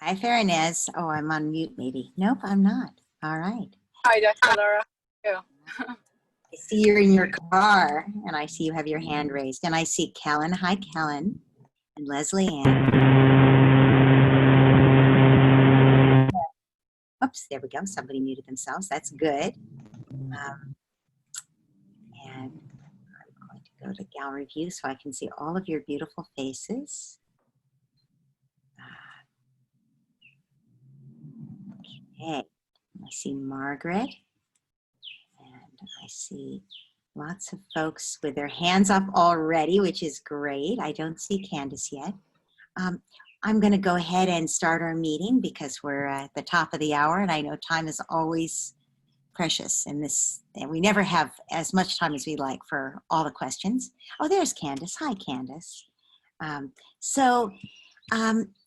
Hi, Farah Inez. Oh, I'm on mute maybe. Nope, I'm not. All right. Hi, Dr. Laura. How are you? I see you're in your car, and I see you have your hand raised. And I see Kellen. Hi, Kellen. And Leslie Ann. Oops, there we go. Somebody muted themselves. That's good. And I'm going to go to gallery view so I can see all of your beautiful faces. Okay. I see Margaret. And I see lots of folks with their hands up already, which is great. I don't see Candace yet. I'm going to go ahead and start our meeting because we're at the top of the hour, and I know time is always precious in this, and we never have as much time as we like for all the questions. Oh, there's Candace. Hi, Candace.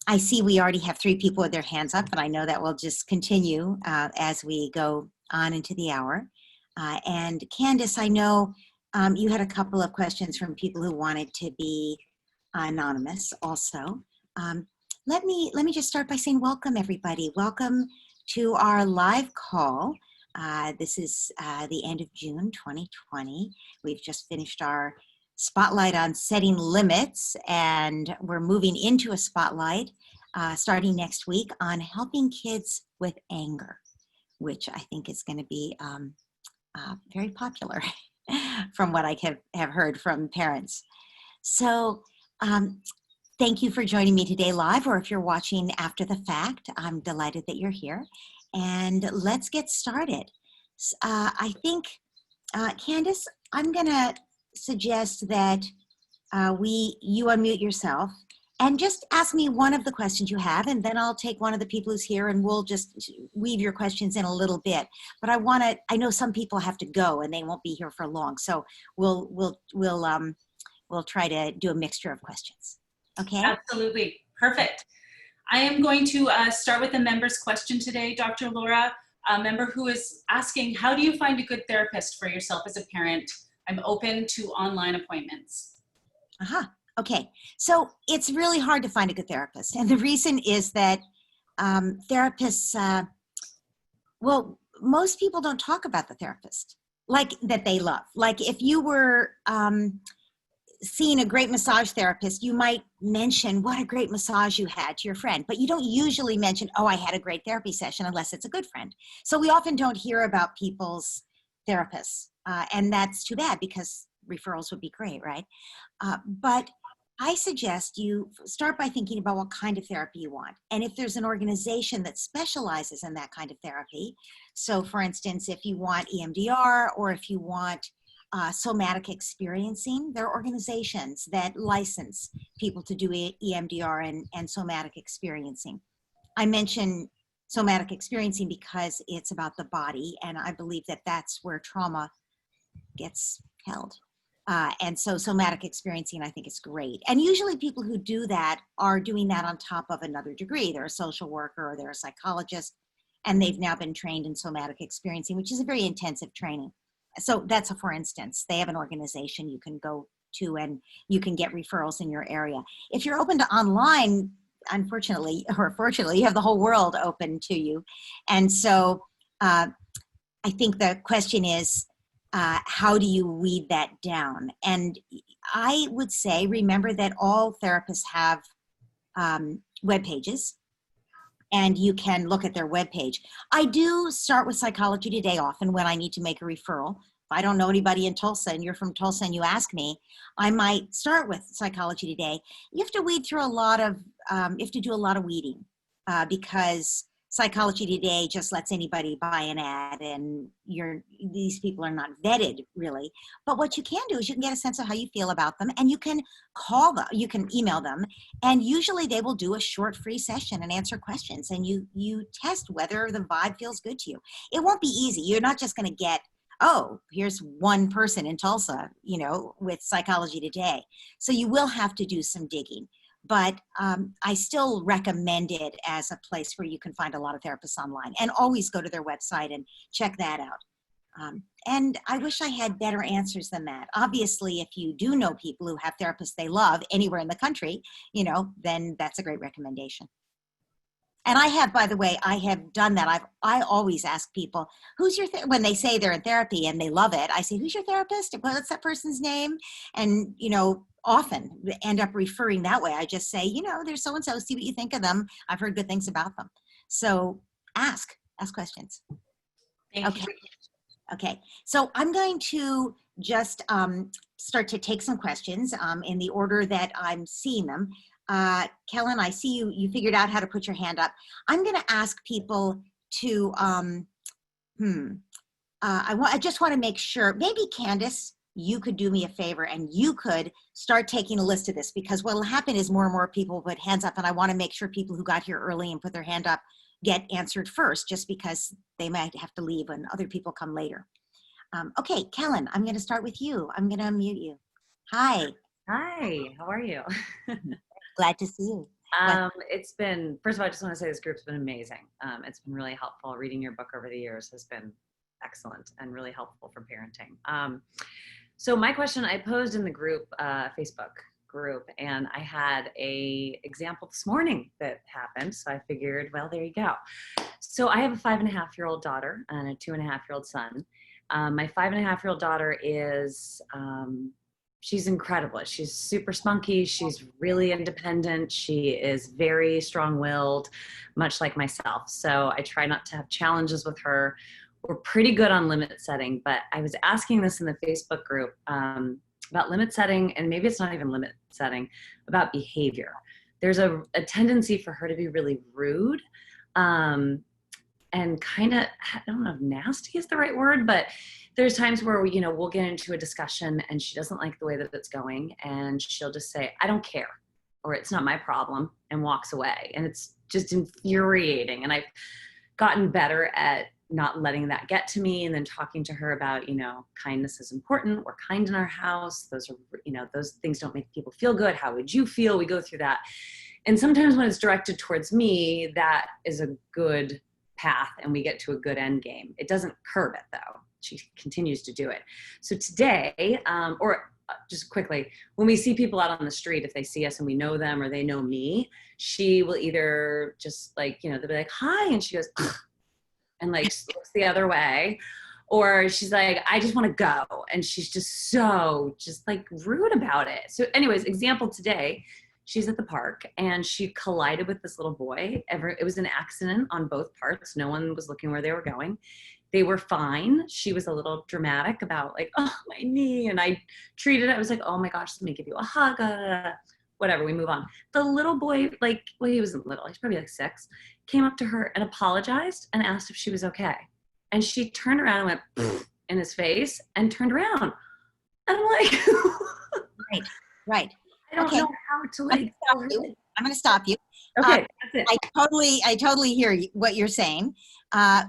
I see we already have 3 people with their hands up, and I know that will just continue as we go on into the hour. And Candace, I know you had a couple of questions from people who wanted to be anonymous also. Let me just start by saying welcome, everybody. Welcome to our live call. This is the end of June 2020. We've just finished our spotlight on setting limits, and we're moving into a spotlight starting next week on helping kids with anger, which I think is going to be very popular from what I have heard from parents. So thank you for joining me today live, or if you're watching after the fact, I'm delighted that you're here. And let's get started. I think, Candace, I'm going to suggest that you unmute yourself and just ask me one of the questions you have, and then I'll take one of the people who's here and we'll just weave your questions in a little bit. But I know some people have to go and they won't be here for long, so we'll try to do a mixture of questions. Okay? Absolutely. Perfect. I am going to start with a member's question today, Dr. Laura. A member who is asking, how do you find a good therapist for yourself as a parent? I'm open to online appointments. Okay. So it's really hard to find a good therapist. And the reason is that therapists, well, most people don't talk about the therapist like that they love. Like if you were seeing a great massage therapist, you might mention what a great massage you had to your friend, but you don't usually mention, oh, I had a great therapy session, unless it's a good friend. So we often don't hear about people's therapists, and that's too bad because referrals would be great, right? But I suggest you start by thinking about what kind of therapy you want. And if there's an organization that specializes in that kind of therapy, so for instance, if you want EMDR or if you want somatic experiencing, there are organizations that license people to do EMDR and somatic experiencing. I mention somatic experiencing because it's about the body, and I believe that that's where trauma gets held. And so somatic experiencing, I think, is great. And usually people who do that are doing that on top of another degree. They're a social worker or they're a psychologist, and they've now been trained in somatic experiencing, which is a very intensive training. So that's for instance, they have an organization you can go to and you can get referrals in your area. If you're open to online, unfortunately, or fortunately, you have the whole world open to you. And so I think the question is, how do you weed that down? And I would say, remember that all therapists have web pages, and you can look at their webpage. I do start with Psychology Today often when I need to make a referral. If I don't know anybody in Tulsa and you're from Tulsa and you ask me, I might start with Psychology Today. You have to weed through you have to do a lot of weeding because Psychology Today just lets anybody buy an ad, and these people are not vetted really. But what you can do is you can get a sense of how you feel about them, and you can call them, you can email them, and usually they will do a short free session and answer questions, and you test whether the vibe feels good to you. It won't be easy. You're not just going to get, oh, here's one person in Tulsa, with Psychology Today. So you will have to do some digging. But I still recommend it as a place where you can find a lot of therapists online, and always go to their website and check that out. And I wish I had better answers than that. Obviously, if you do know people who have therapists they love anywhere in the country, then that's a great recommendation. And I have, by the way, I have done that. I always ask people, who's your, when they say they're in therapy and they love it, I say, who's your therapist? What's that person's name? And, often end up referring that way. I just say, there's so-and-so, see what you think of them. I've heard good things about them. So ask questions. Thank Okay. you. Okay. So I'm going to just start to take some questions in the order that I'm seeing them. Kellen, I see you figured out how to put your hand up. I'm going to ask people to, I just want to make sure, maybe Candace, you could do me a favor and you could start taking a list of this, because what will happen is more and more people put hands up, and I want to make sure people who got here early and put their hand up get answered first, just because they might have to leave when other people come later. Okay, Kellen, I'm going to start with you. I'm going to unmute you. Hi. Hi, how are you? Glad to see you. It's been, first of all, I just want to say this group's been amazing. It's been really helpful. Reading your book over the years has been excellent and really helpful for parenting. So my question I posed in the group, Facebook group, and I had a example this morning that happened. So I figured, well, there you go. So I have a 5.5-year-old daughter and a 2.5-year-old son. My 5.5-year-old daughter is, she's incredible. She's super spunky. She's really independent. She is very strong-willed, much like myself. So I try not to have challenges with her. We're pretty good on limit setting, but I was asking this in the Facebook group about limit setting, and maybe it's not even limit setting, about behavior. There's a tendency for her to be really rude and kind of, I don't know if nasty is the right word, but there's times where, we'll get into a discussion and she doesn't like the way that it's going, and she'll just say, I don't care, or it's not my problem, and walks away. And it's just infuriating. And I've gotten better at not letting that get to me, and then talking to her about, kindness is important. We're kind in our house. Those are, those things don't make people feel good. How would you feel? We go through that. And sometimes when it's directed towards me, that is a good path and we get to a good end game. It doesn't curb it though. She continues to do it. So today, just quickly, when we see people out on the street, if they see us and we know them or they know me, she will either just they'll be like, hi, and she goes, ugh, and looks the other way. Or she's like, I just want to go. And she's just rude about it. So anyways, example today, she's at the park and she collided with this little boy. It was an accident on both parts. No one was looking where they were going. They were fine. She was a little dramatic about oh, my knee. And I was like, oh my gosh, let me give you a hug. Whatever, we move on. The little boy, he wasn't little, he's probably 6, came up to her and apologized and asked if she was okay. And she turned around and went pfft in his face and turned around. And I'm like, right. I don't know how to I'm going to stop you. Okay, that's it. I totally hear what you're saying,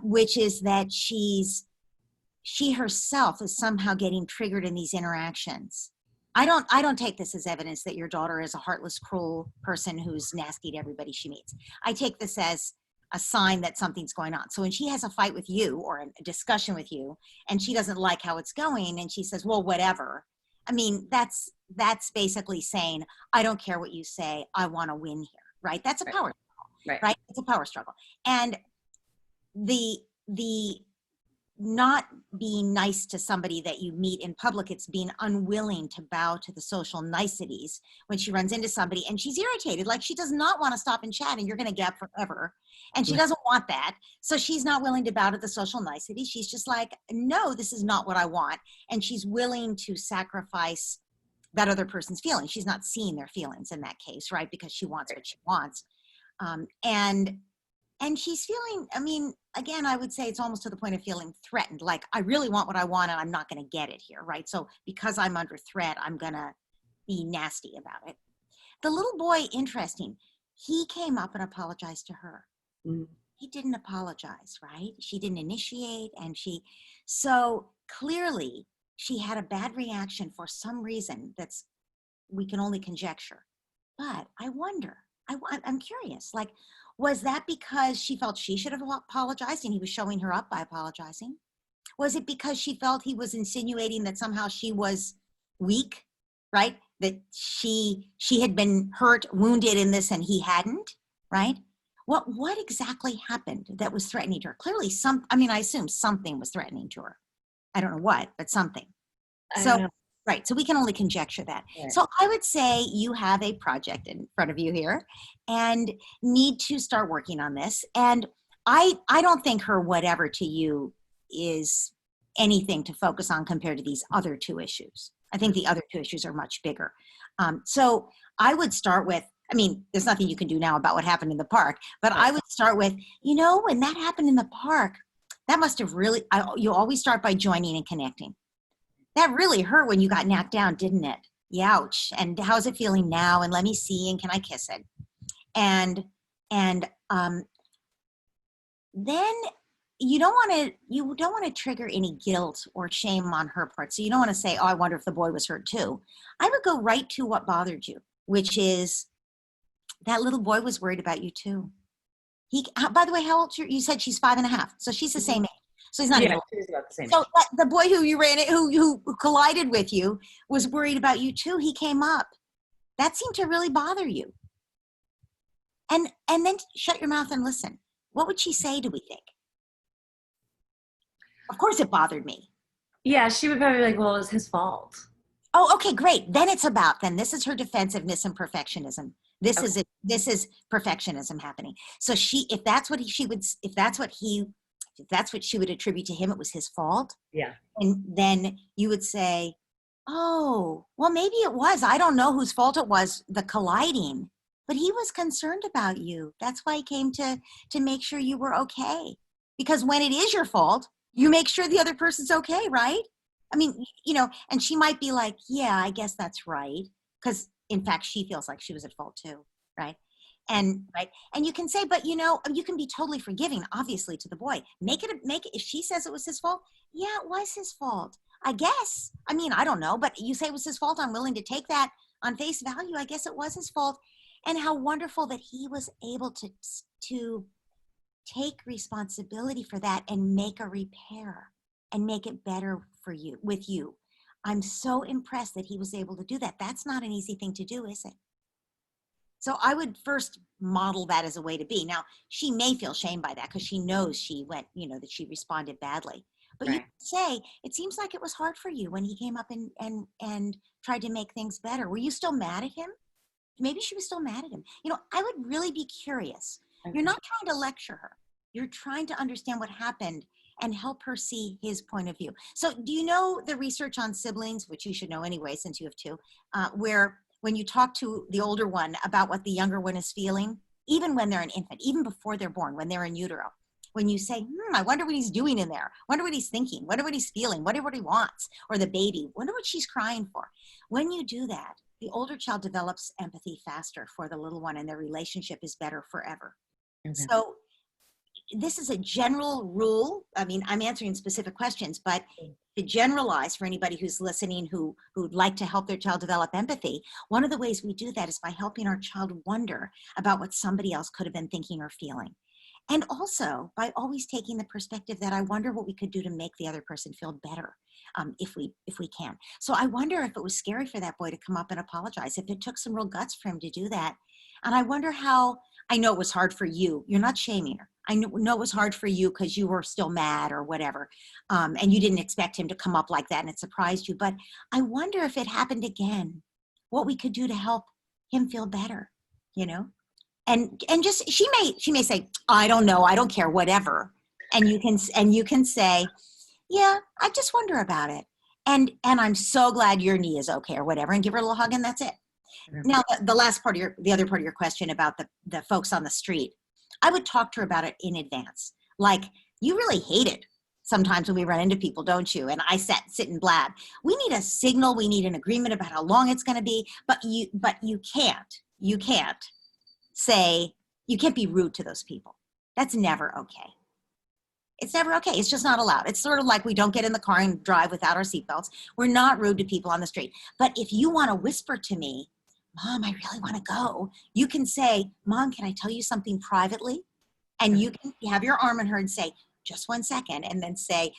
which is that she herself is somehow getting triggered in these interactions. I don't take this as evidence that your daughter is a heartless, cruel person who's nasty to everybody she meets. I take this as a sign that something's going on. So when she has a fight with you or a discussion with you and she doesn't like how it's going and she says, well, whatever. I mean, that's basically saying, I don't care what you say. I want to win here, right? That's a power struggle, right? It's a power struggle. And the not being nice to somebody that you meet in public, it's being unwilling to bow to the social niceties when she runs into somebody and she's irritated, like she does not want to stop and chat and you're going to gab forever. And she doesn't want that. So she's not willing to bow to the social niceties. She's just like, no, this is not what I want. And she's willing to sacrifice that other person's feelings. She's not seeing their feelings in that case, right? Because she wants what she wants. And she's feeling, I mean, again, I would say it's almost to the point of feeling threatened. Like, I really want what I want and I'm not going to get it here, right? So because I'm under threat, I'm going to be nasty about it. The little boy, interesting, he came up and apologized to her. Mm. He didn't apologize, right? She didn't initiate, and so clearly she had a bad reaction for some reason we can only conjecture. But I wonder, I'm curious, was that because she felt she should have apologized and he was showing her up by apologizing? Was it because she felt he was insinuating that somehow she was weak, right? That she had been hurt, wounded in this and he hadn't, right? what exactly happened that was threatening to her? Clearly I assume something was threatening to her. I don't know what, but something. I So, don't know. right. So we can only conjecture that. Right. So I would say you have a project in front of you here and need to start working on this. And I don't think her whatever to you is anything to focus on compared to these other two issues. I think the other two issues are much bigger. So I would start with, there's nothing you can do now about what happened in the park, but I would start with, when that happened in the park, that must have really, you always start by joining and connecting. That really hurt when you got knocked down, didn't it? Ouch. And how's it feeling now? And let me see, and can I kiss it? And then you don't want to trigger any guilt or shame on her part. So you don't want to say, oh, I wonder if the boy was hurt too. I would go right to what bothered you, which is that little boy was worried about you too. By the way, how old you said she's 5.5. So she's the same age. So he's not even. She's about the same. So the boy who you ran it, who collided with you, was worried about you too. He came up. That seemed to really bother you. And then shut your mouth and listen. What would she say, do we think? Of course it bothered me. Yeah, she would probably be like, well, it was his fault. Oh, okay, great. Then this is her defensiveness and perfectionism. This is perfectionism happening. So if that's what she would attribute to him, it was his fault. Yeah. And then you would say, oh, well, maybe it was. I don't know whose fault it was, the colliding, but he was concerned about you. That's why he came to make sure you were okay. Because when it is your fault, you make sure the other person's okay, right? And she might be like, yeah, I guess that's right. Because in fact, she feels like she was at fault too, right? And you can say, but you can be totally forgiving, obviously, to the boy. Make it. If she says it was his fault, yeah, it was his fault. I guess. I don't know, but you say it was his fault. I'm willing to take that on face value. I guess it was his fault. And how wonderful that he was able to take responsibility for that and make a repair and make it better for you, with you. I'm so impressed that he was able to do that. That's not an easy thing to do, is it? So I would first model that as a way to be. Now, she may feel shame by that because she knows she went, that she responded badly. But Right. You can say, it seems like it was hard for you when he came up and tried to make things better. Were you still mad at him? Maybe she was still mad at him. I would really be curious. Okay. You're not trying to lecture her. You're trying to understand what happened and help her see his point of view. So do you know the research on siblings, which you should know anyway, since you have two, where when you talk to the older one about what the younger one is feeling, even when they're an infant, even before they're born, when they're in utero, when you say, I wonder what he's doing in there, wonder what he's thinking, wonder what he's feeling, wonder what he wants, or the baby, wonder what she's crying for. When you do that, the older child develops empathy faster for the little one and their relationship is better forever. Okay. So this is a general rule. I'm answering specific questions, but to generalize for anybody who's listening who'd like to help their child develop empathy, one of the ways we do that is by helping our child wonder about what somebody else could have been thinking or feeling. And also by always taking the perspective that I wonder what we could do to make the other person feel better, if we can. So I wonder if it was scary for that boy to come up and apologize, if it took some real guts for him to do that. And I wonder I know it was hard for you. You're not shaming her. I know it was hard for you because you were still mad or whatever. And you didn't expect him to come up like that and it surprised you. But I wonder if it happened again, what we could do to help him feel better, And just, she may say, I don't know, I don't care, whatever. And you can say, yeah, I just wonder about it. And I'm so glad your knee is okay or whatever, and give her a little hug and that's it. Now, the other part of your question about the folks on the street, I would talk to her about it in advance. Like, you really hate it sometimes when we run into people, don't you? And I sit and blab. We need a signal. We need an agreement about how long it's going to be. But you can't say, you can't be rude to those people. That's never okay. It's never okay. It's just not allowed. It's sort of like we don't get in the car and drive without our seatbelts. We're not rude to people on the street. But if you want to whisper to me, Mom, I really want to go, you can say, Mom, can I tell you something privately? And you can have your arm on her and say, just 1 second, and then say,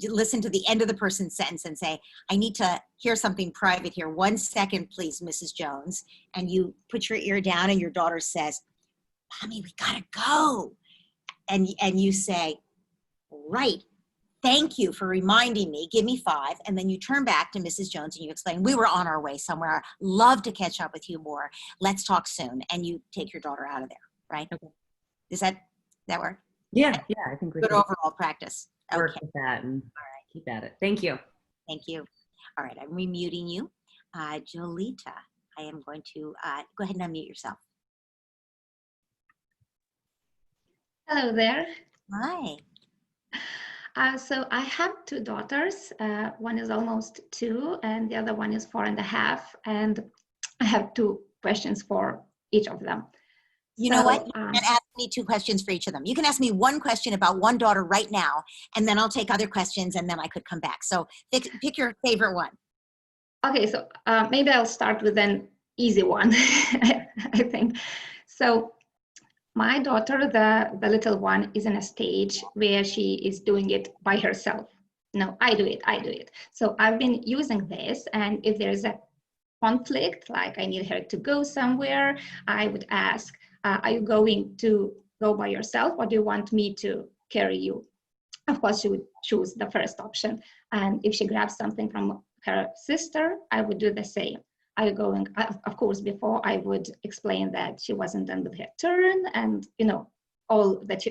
listen to the end of the person's sentence and say, I need to hear something private here. 1 second, please, Mrs. Jones. And you put your ear down and your daughter says, Mommy, we gotta go. And you say, right, thank you for reminding me, give me 5. And then you turn back to Mrs. Jones and you explain, we were on our way somewhere. Love to catch up with you more. Let's talk soon. And you take your daughter out of there, right? Okay. Does that work? Yeah, I think we Good can overall practice. work Okay, with that and keep at it. Thank you. thank you. All right, I'm remuting you. Jolita, I am going to go ahead and unmute yourself. Hello there. Hi. So I have 2 daughters. One is almost 2 and the other one is 4.5. And I have 2 questions for each of them. You know what? You can ask me 2 questions for each of them. You can ask me 1 question about one daughter right now, and then I'll take other questions, and then I could come back. So pick your favorite one. Okay, so maybe I'll start with an easy one, I think. So my daughter, the little one, is in a stage where she is doing it by herself. No, I do it. So I've been using this, and if there's a conflict, like I need her to go somewhere, I would ask, are you going to go by yourself, or do you want me to carry you? Of course, she would choose the first option. And if she grabs something from her sister, I would do the same. Are you going? Of course, before I would explain that she wasn't done with her turn, and all that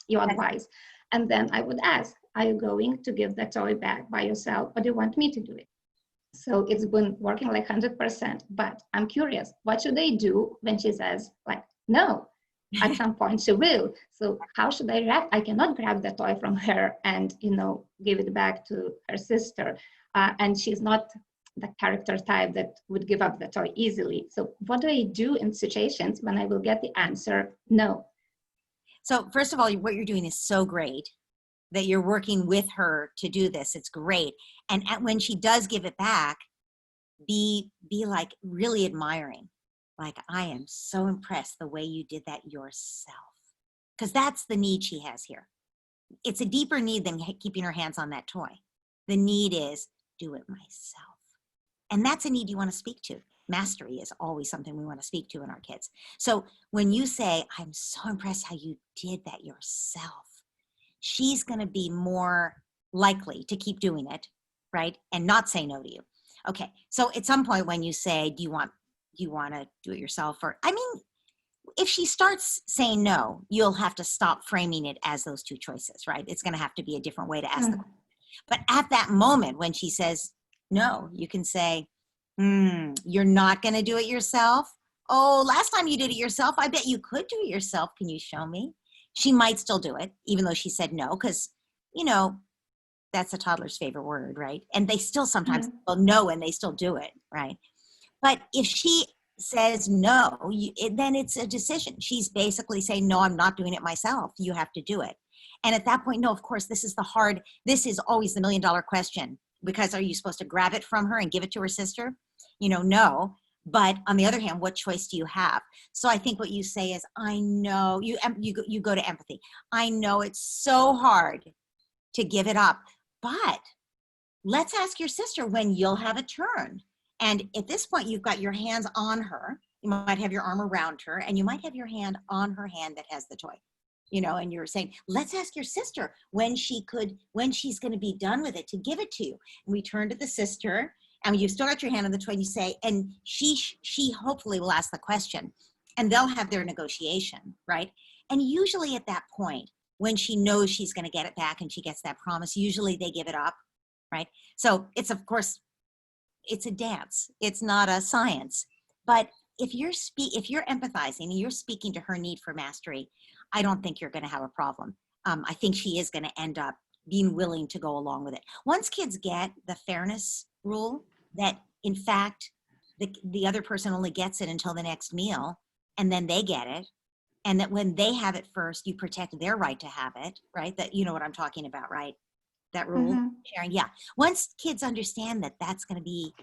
you advise. And then I would ask, are you going to give the toy back by yourself, or do you want me to do it? So it's been working like 100%, but I'm curious, what should I do when she says like, no? At some point she will. So how should I react? I cannot grab the toy from her and, give it back to her sister. And she's not the character type that would give up the toy easily. So what do I do in situations when I will get the answer, no? So first of all, what you're doing is so great that you're working with her to do this. It's great. And when she does give it back, be like really admiring. Like, I am so impressed the way you did that yourself. Because that's the need she has here. It's a deeper need than keeping her hands on that toy. The need is, do it myself. And that's a need you want to speak to. Mastery is always something we want to speak to in our kids. So when you say, I'm so impressed how you did that yourself, she's going to be more likely to keep doing it, right? And not say no to you. Okay, so at some point when you say, do you want to do it yourself? Or, if she starts saying no, you'll have to stop framing it as those 2 choices, right? It's going to have to be a different way to ask the question. But at that moment when she says no, you can say, you're not going to do it yourself? Oh, last time you did it yourself, I bet you could do it yourself. Can you show me? She might still do it, even though she said no, because, that's a toddler's favorite word, right? And they still sometimes no, and they still do it, right? But if she says no, then it's a decision. She's basically saying, no, I'm not doing it myself. You have to do it. And at that point, no, of course, this is always the $1 million question, because are you supposed to grab it from her and give it to her sister? No. But on the other hand, what choice do you have? So I think what you say is, I know, you go to empathy. I know it's so hard to give it up, but let's ask your sister when you'll have a turn. And at this point, you've got your hands on her. You might have your arm around her, and you might have your hand on her hand that has the toy, and you're saying, let's ask your sister when she's going to be done with it to give it to you. And we turn to the sister, and you still got your hand on the toy, and you say, and she hopefully will ask the question, and they'll have their negotiation, right? And usually at that point, when she knows she's going to get it back and she gets that promise, usually they give it up, right? So it's, of course, it's a dance. It's not a science. But if you're empathizing and you're speaking to her need for mastery, I don't think you're going to have a problem. I think she is going to end up being willing to go along with it. Once kids get the fairness rule, that in fact, the other person only gets it until the next meal, and then they get it, and that when they have it first, you protect their right to have it, right? That, you know what I'm talking about, right? That rule, sharing. Yeah. Once kids understand that that's going to be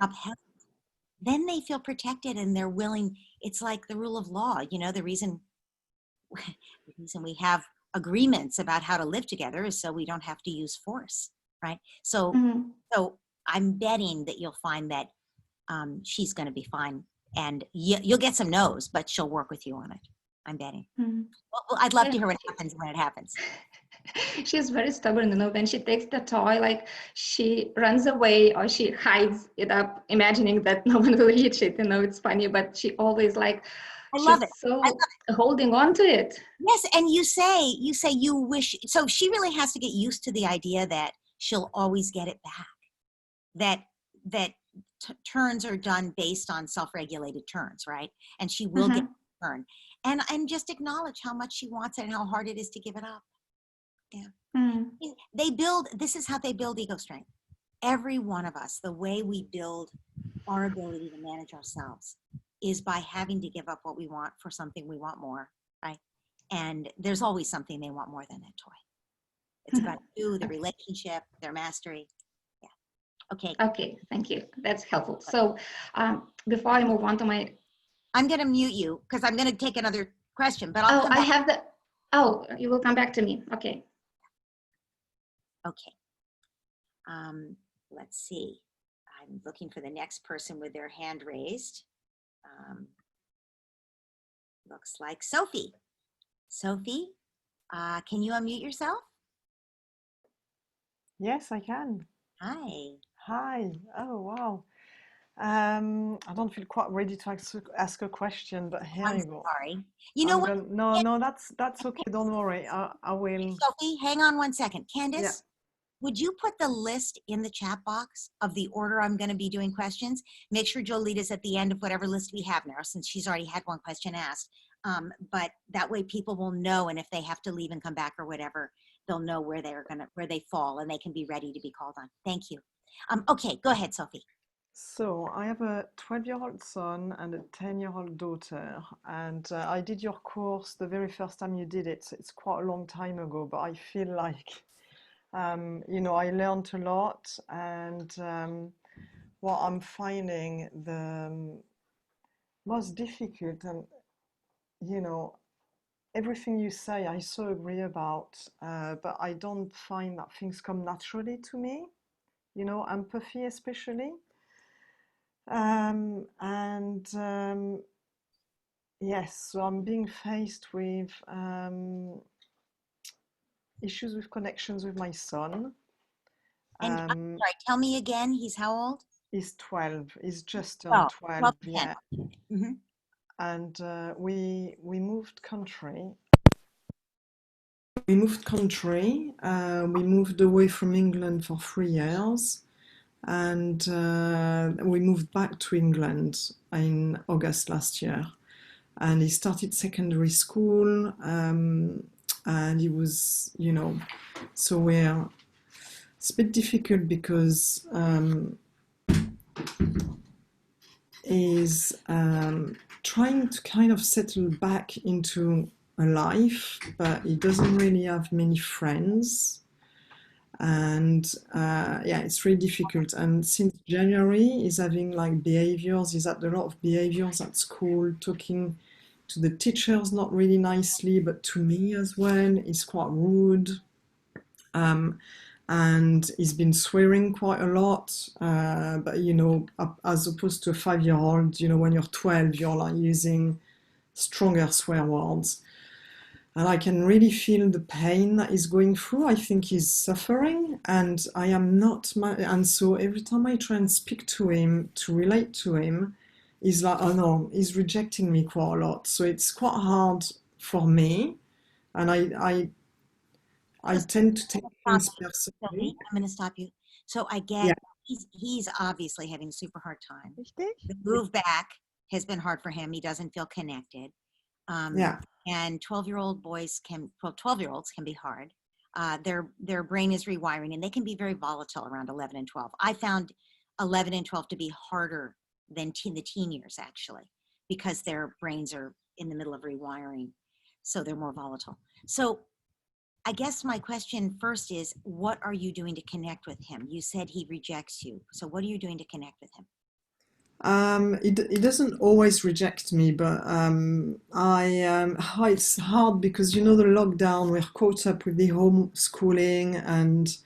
upheld, then they feel protected and they're willing. It's like the rule of law. The reason we have agreements about how to live together is so we don't have to use force, right? So I'm betting that you'll find that she's going to be fine, and you'll get some no's, but she'll work with you on it. I'm betting. Mhm. Well, I'd love to Yeah. hear what happens when it happens. She's very stubborn, when she takes the toy, like she runs away or she hides it up, imagining that no one will reach it. It's funny, but she always like, I love she's it. so holding on to it. Yes, and you say you wish, so she really has to get used to the idea that she'll always get it back. That turns are done based on self-regulated turns, right? And she will get a turn. And just acknowledge how much she wants it and how hard it is to give it up. Yeah. This is how they build ego strength. Every one of us, the way we build our ability to manage ourselves is by having to give up what we want for something we want more, right? And there's always something they want more than that toy. It's about you, the relationship, their mastery. Yeah. Okay. Okay, thank you. That's helpful. So before I move on to my... I'm going to mute you because I'm going to take another question, but I'll come I back. have the... you will come back to me. Okay. Okay. Let's see. I'm looking for the next person with their hand raised. Looks like Sophie. Sophie, can you unmute yourself? Yes, I can. Hi. Hi. Oh, wow. I don't feel quite ready to ask a question, but here I'm you go. sorry. You know what? No, that's okay. Don't worry. I will. Sophie, hang on one second. Candace, Yeah. would you put the list in the chat box of the order I'm going to be doing questions? Make sure Jolita's at the end of whatever list we have now, since she's already had one question asked. But that way people will know, and if they have to leave and come back or whatever, they'll know where they fall, and they can be ready to be called on. Thank you. Okay, go ahead, Sophie. So I have a 12-year-old son and a 10-year-old daughter, and I did your course the very first time you did it. So it's quite a long time ago, but I feel like, I learned a lot, and what I'm finding the most difficult, and everything you say, I so agree about, but I don't find that things come naturally to me, empathy especially. Yes, so I'm being faced with issues with connections with my son. And I'm sorry, tell me again, he's how old? He's 12. He's just turned 12. Yeah. Mm-hmm. And we moved country. We moved away from England for 3 years, and we moved back to England in August last year. And he started secondary school, and he was, so it's a bit difficult because he's trying to kind of settle back into a life, but he doesn't really have many friends. And it's really difficult. And since January, he's having like behaviors. He's had a lot of behaviors at school, talking to the teachers not really nicely, but to me as well. He's quite rude. And he's been swearing quite a lot. But, as opposed to a 5-year-old, when you're 12, you're like using stronger swear words. And I can really feel the pain that he's going through. I think he's suffering, and I am not. And so every time I try and speak to him, to relate to him, he's like, oh no, he's rejecting me quite a lot. So it's quite hard for me, and I tend to take things personally. I'm going to stop you. So I get he's obviously having a super hard time. The move back has been hard for him. He doesn't feel connected. And 12-year-olds can be hard. Their brain is rewiring, and they can be very volatile around 11 and 12. I found 11 and 12 to be harder than the teen years, actually, because their brains are in the middle of rewiring, so they're more volatile. So I guess my question first is, what are you doing to connect with him? You said he rejects you. So what are you doing to connect with him? He doesn't always reject me, but it's hard because the lockdown, we're caught up with the homeschooling, and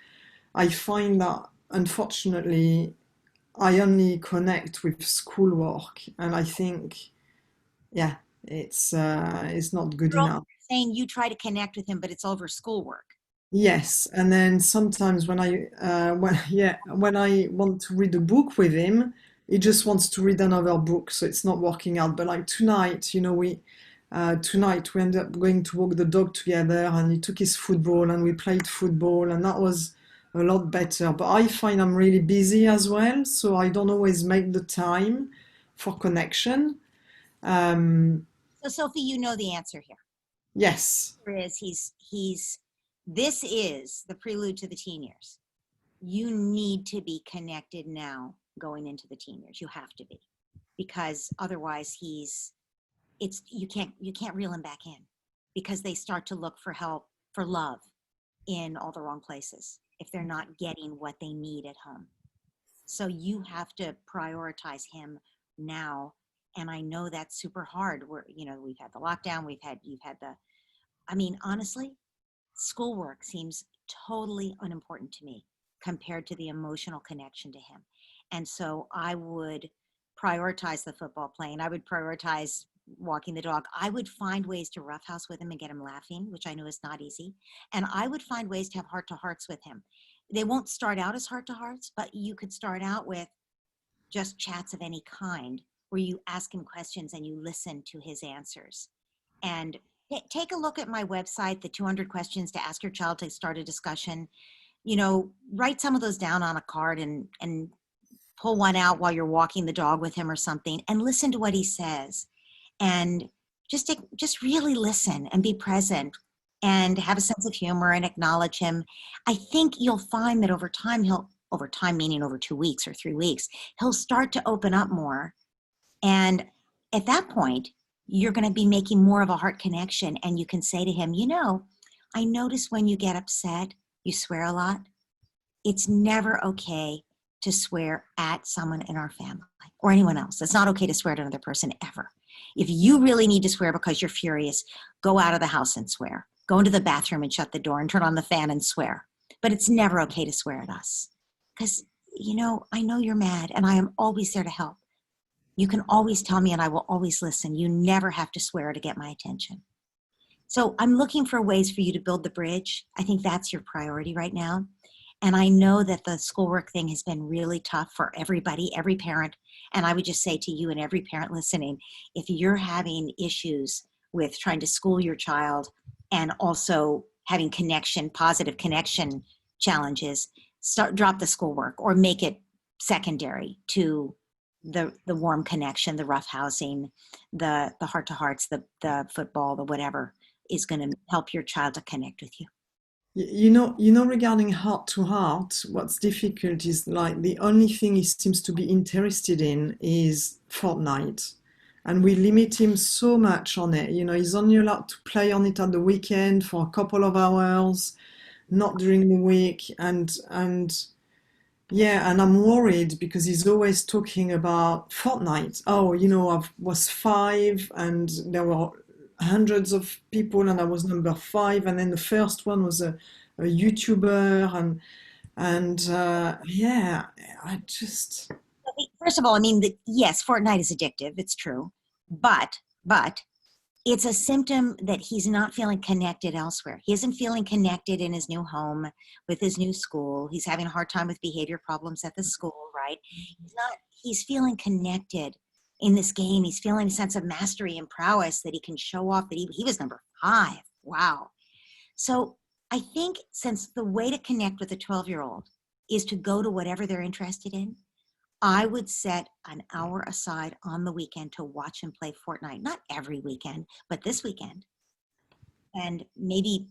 I find that unfortunately I only connect with schoolwork, and I think it's not good You're enough. saying you try to connect with him, but it's over schoolwork. Yes, and then sometimes when when I want to read a book with him, he just wants to read another book, so it's not working out. But like tonight, tonight we ended up going to walk the dog together, and he took his football, and we played football, and that was a lot better. But I find I'm really busy as well, so I don't always make the time for connection. Um, So Sophie, you know the answer here. yes, Is this is the prelude to the teen years. You need to be connected now going into the teen years. You have to be, because otherwise you can't reel him back in, because they start to look for help, for love, in all the wrong places if they're not getting what they need at home. So you have to prioritize him now. And I know that's super hard. We've had the lockdown, you've had honestly, schoolwork seems totally unimportant to me compared to the emotional connection to him. And so I would prioritize the football playing. I would prioritize walking the dog. I would find ways to roughhouse with him and get him laughing, which I know is not easy. And I would find ways to have heart-to-hearts with him. They won't start out as heart-to-hearts, but you could start out with just chats of any kind where you ask him questions and you listen to his answers. And take a look at my website, the 200 questions to ask your child to start a discussion. Write some of those down on a card and pull one out while you're walking the dog with him or something, and listen to what he says. And just really listen and be present and have a sense of humor and acknowledge him. I think you'll find that over time, meaning over 2 weeks or 3 weeks, he'll start to open up more. And at that point, you're going to be making more of a heart connection, and you can say to him, I notice when you get upset, you swear a lot. It's never okay to swear at someone in our family or anyone else. It's not okay to swear at another person ever. If you really need to swear because you're furious, go out of the house and swear. Go into the bathroom and shut the door and turn on the fan and swear. But it's never okay to swear at us. Because, I know you're mad, and I am always there to help. You can always tell me and I will always listen. You never have to swear to get my attention. So I'm looking for ways for you to build the bridge. I think that's your priority right now. And I know that the schoolwork thing has been really tough for everybody, every parent. And I would just say to you and every parent listening, if you're having issues with trying to school your child and also having positive connection challenges, drop the schoolwork or make it secondary to the warm connection, the roughhousing, the heart-to-hearts, the football, the whatever is going to help your child to connect with you. Regarding heart to heart, what's difficult is like the only thing he seems to be interested in is Fortnite. And we limit him so much on it. He's only allowed to play on it at the weekend for a couple of hours, not during the week. And I'm worried because he's always talking about Fortnite. Oh, I was 5 and there were hundreds of people and I was number 5, and then the first one was a YouTuber, I just. First of all, yes, Fortnite is addictive. It's true, but it's a symptom that he's not feeling connected elsewhere. He isn't feeling connected in his new home with his new school. He's having a hard time with behavior problems at the school, right? He's feeling connected in this game. He's feeling a sense of mastery and prowess that he can show off that he was number 5. Wow. So I think since the way to connect with a 12-year-old is to go to whatever they're interested in, I would set an hour aside on the weekend to watch him play Fortnite. Not every weekend, but this weekend. And maybe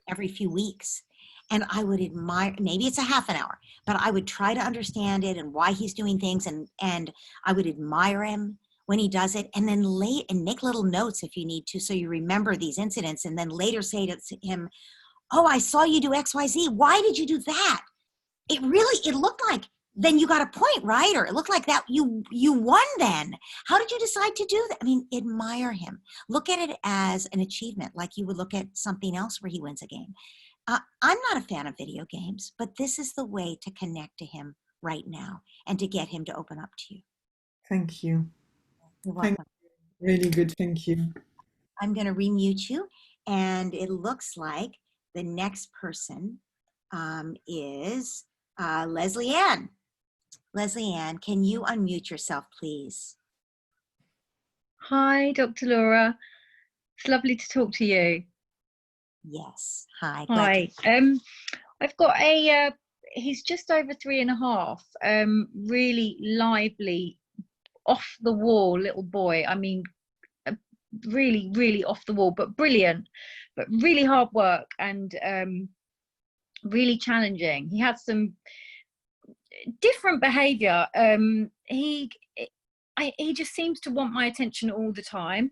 every few weeks. And I would admire, maybe it's a half an hour, but I would try to understand it and why he's doing things. And I would admire him when he does it, and then make little notes if you need to, so you remember these incidents, and then later say to him, oh, I saw you do XYZ. Why did you do that? It looked like then you got a point, right? Or it looked like that you won then. How did you decide to do that? Admire him. Look at it as an achievement, like you would look at something else where he wins a game. I'm not a fan of video games, but this is the way to connect to him right now and to get him to open up to you. Thank you. You're welcome. Really good, thank you. I'm going to remute you. And it looks like the next person is Leslie Ann. Leslie Ann, can you unmute yourself, please? Hi, Dr. Laura. It's lovely to talk to you. Yes. Hi. Hi. I've got he's just over 3.5, really lively, off the wall little boy. I mean, really, really off the wall, but brilliant, but really hard work and really challenging. He had some different behavior. He just seems to want my attention all the time.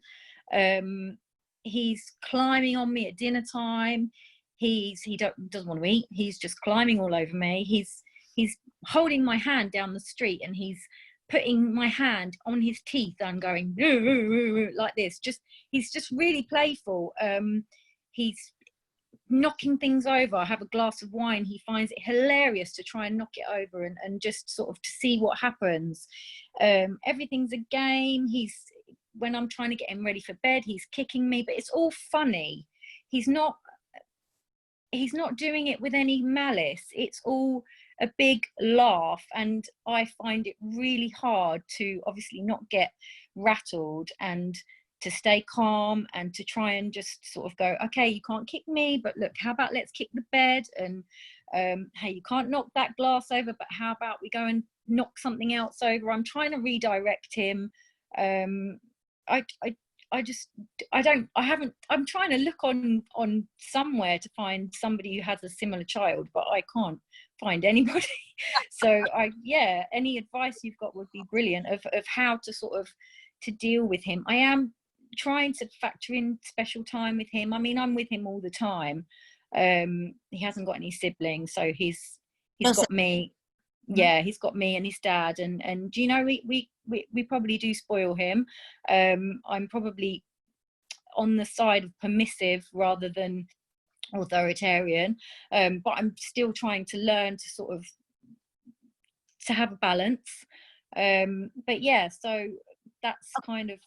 He's climbing on me at dinner time. He doesn't want to eat. He's just climbing all over me. He's holding my hand down the street and he's putting my hand on his teeth and going like this. He's just really playful. He's knocking things over. I have a glass of wine. He finds it hilarious to try and knock it over and just sort of to see what happens. Everything's a game. When I'm trying to get him ready for bed, he's kicking me, but it's all funny. He's not doing it with any malice. It's all a big laugh, and I find it really hard to obviously not get rattled and to stay calm and to try and just sort of go, okay, you can't kick me, but look, how about let's kick the bed, and hey, you can't knock that glass over, but how about we go and knock something else over. I'm trying to redirect him. I'm trying to look on somewhere to find somebody who has a similar child, but I can't find anybody. So any advice you've got would be brilliant of how to sort of to deal with him. I am trying to factor in special time with him. I mean, I'm with him all the time. He hasn't got any siblings, so he's got me. Yeah, he's got me and his dad, and you know, we probably do spoil him. I'm probably on the side of permissive rather than authoritarian, but I'm still trying to learn to sort of to have a balance. But yeah, so that's kind of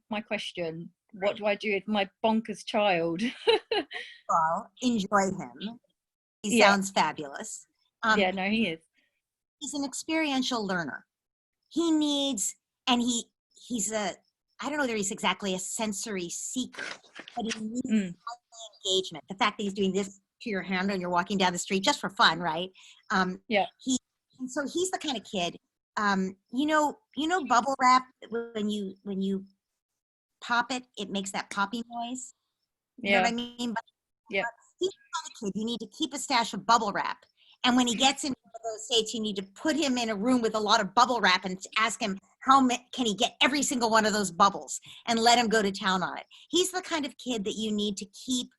my question. What do I do with my bonkers child? Well, enjoy him. He sounds fabulous. Yeah, no, he is. He's an experiential learner. He needs, and he's I don't know whether he's exactly a sensory seeker, but he needs engagement. The fact that he's doing this to your hand when you're walking down the street just for fun, right? And so he's the kind of kid, you know bubble wrap, when you pop it, it makes that popping noise. You know what I mean? But he's the kind of kid you need to keep a stash of bubble wrap. And when he gets into those states, you need to put him in a room with a lot of bubble wrap and ask him how can he get every single one of those bubbles and let him go to town on it. He's the kind of kid that you need to keep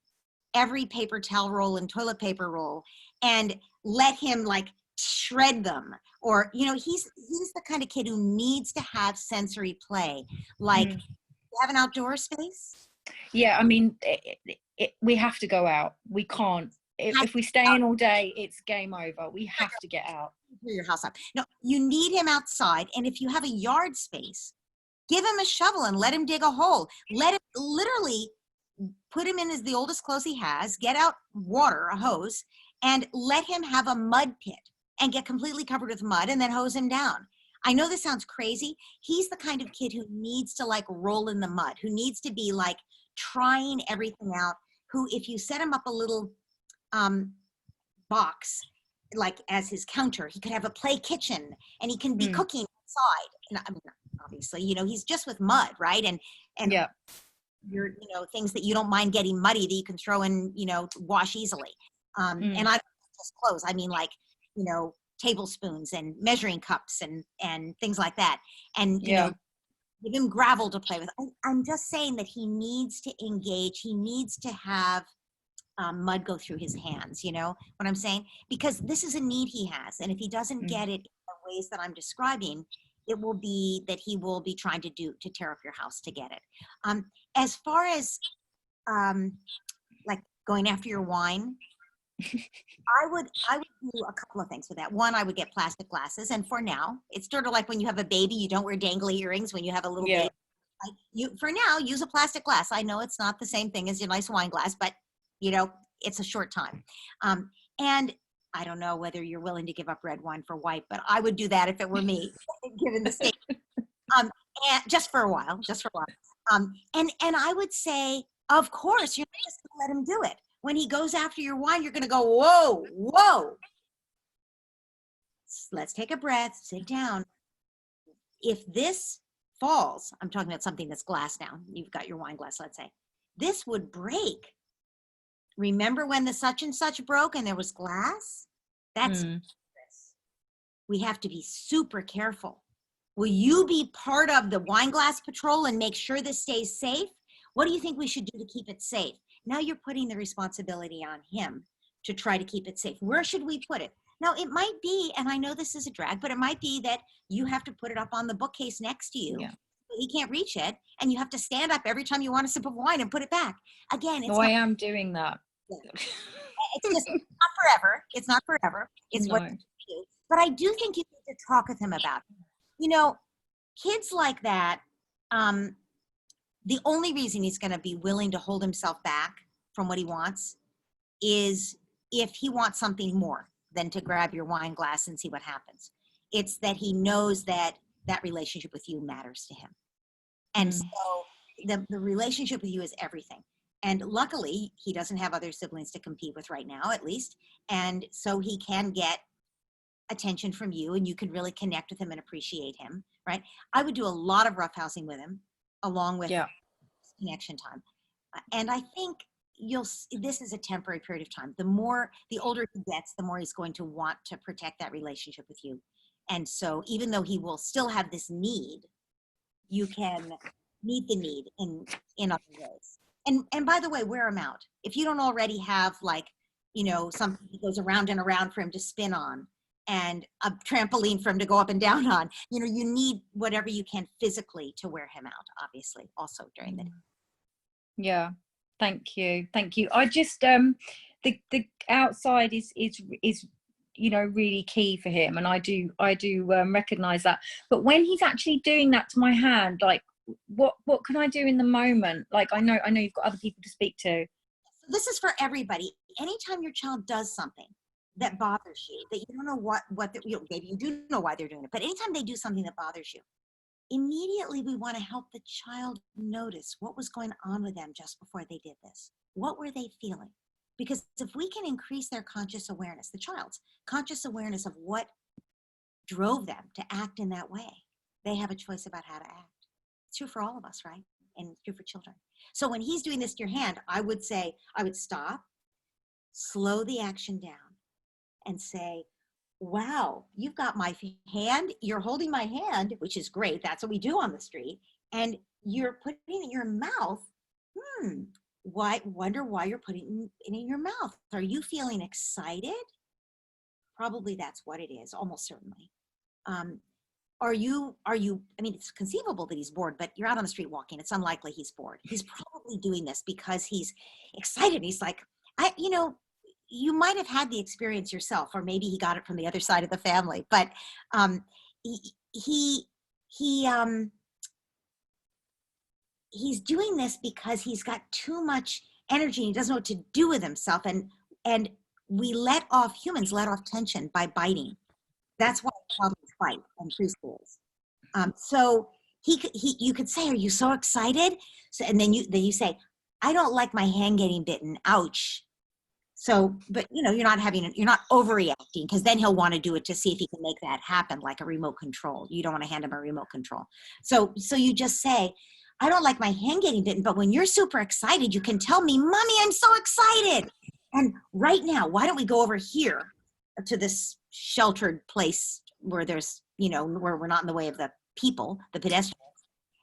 every paper towel roll and toilet paper roll and let him like shred them. Or, you know, he's the kind of kid who needs to have sensory play. Like, you have an outdoor space? Yeah, I mean, we have to go out. We can't. If we stay in all day, it's game over. We have to get out. Your house up. No, you need him outside. And if you have a yard space, give him a shovel and let him dig a hole. Let him literally put him in the oldest clothes he has, get out water, a hose, and let him have a mud pit and get completely covered with mud and then hose him down. I know this sounds crazy. He's the kind of kid who needs to like roll in the mud, who needs to be like trying everything out, who if you set him up a little box like as his counter, he could have a play kitchen and he can be cooking outside. And I mean, obviously, you know, he's just with mud, right? And your, you know, things that you don't mind getting muddy that you can throw in, you know, wash easily. And I don't just clothes. I mean, like, you know, tablespoons and measuring cups and things like that. And you know, give him gravel to play with. I'm just saying that he needs to engage. He needs to have mud go through his hands, you know what I'm saying? Because this is a need he has. And if he doesn't get it in the ways that I'm describing, it will be that he will be trying to tear up your house to get it. As far as like going after your wine, I would do a couple of things with that. One, I would get plastic glasses. And for now, it's sort of like when you have a baby, you don't wear dangly earrings when you have a little baby. You, for now, use a plastic glass. I know it's not the same thing as your nice wine glass, but it's a short time. And I don't know whether you're willing to give up red wine for white, but I would do that if it were me, given the state. And just for a while. And I would say, of course, you're not just going to let him do it. When he goes after your wine, you're going to go, whoa, whoa. Let's take a breath, sit down. If this falls, I'm talking about something that's glass now. You've got your wine glass, let's say. This would break. Remember when the such and such broke and there was glass? That's we have to be super careful. Will you be part of the wine glass patrol and make sure this stays safe? What do you think we should do to keep it safe? Now you're putting the responsibility on him to try to keep it safe. Where should we put it? Now it might be, and I know this is a drag, but it might be that you have to put it up on the bookcase next to you. Yeah. He can't reach it, and you have to stand up every time you want a sip of wine and put it back. Again, I am doing that. Yeah. It's just not forever. It's not forever. It's what you do. But I do think you need to talk with him about it. Kids like that, the only reason he's going to be willing to hold himself back from what he wants is if he wants something more than to grab your wine glass and see what happens. It's that he knows that that relationship with you matters to him. And so the relationship with you is everything. And luckily, he doesn't have other siblings to compete with right now, at least. And so he can get attention from you, and you can really connect with him and appreciate him, right? I would do a lot of roughhousing with him, along with connection time. And I think this is a temporary period of time. The older he gets, the more he's going to want to protect that relationship with you. And so even though he will still have this need, you can meet the need in other ways. And by the way, wear him out. If you don't already have something that goes around and around for him to spin on and a trampoline for him to go up and down on, you need whatever you can physically to wear him out, obviously, also during the day. Yeah. Thank you. I just the outside is really key for him, and I do recognize that. But when he's actually doing that to my hand, like what can I do in the moment? Like I know you've got other people to speak to. This is for everybody. Anytime your child does something that bothers you, that you don't know what maybe you do know why they're doing it, but anytime they do something that bothers you, immediately we want to help the child notice what was going on with them just before they did this. What were they feeling? Because if we can increase their conscious awareness, the child's conscious awareness of what drove them to act in that way, they have a choice about how to act. It's true for all of us, right? And it's true for children. So when he's doing this to your hand, I would stop, slow the action down, and say, wow, you've got my hand, you're holding my hand, which is great. That's what we do on the street. And you're putting it in your mouth. Wonder why you're putting it in your mouth. Are you feeling excited? Probably that's what it is, almost certainly. Are you, it's conceivable that he's bored, but you're out on the street walking. It's unlikely he's bored. He's probably doing this because he's excited. He's like, you might have had the experience yourself, or maybe he got it from the other side of the family, but he's doing this because he's got too much energy and he doesn't know what to do with himself. And humans let off tension by biting. That's why toddlers fight in preschools. So you could say, are you so excited? So, and then you say, I don't like my hand getting bitten, ouch. So, but you're not overreacting, because then he'll want to do it to see if he can make that happen, like a remote control. You don't want to hand him a remote control. So you just say, I don't like my hand getting bitten, but when you're super excited, you can tell me, Mommy, I'm so excited. And right now, why don't we go over here to this sheltered place where there's, where we're not in the way of the people, the pedestrians.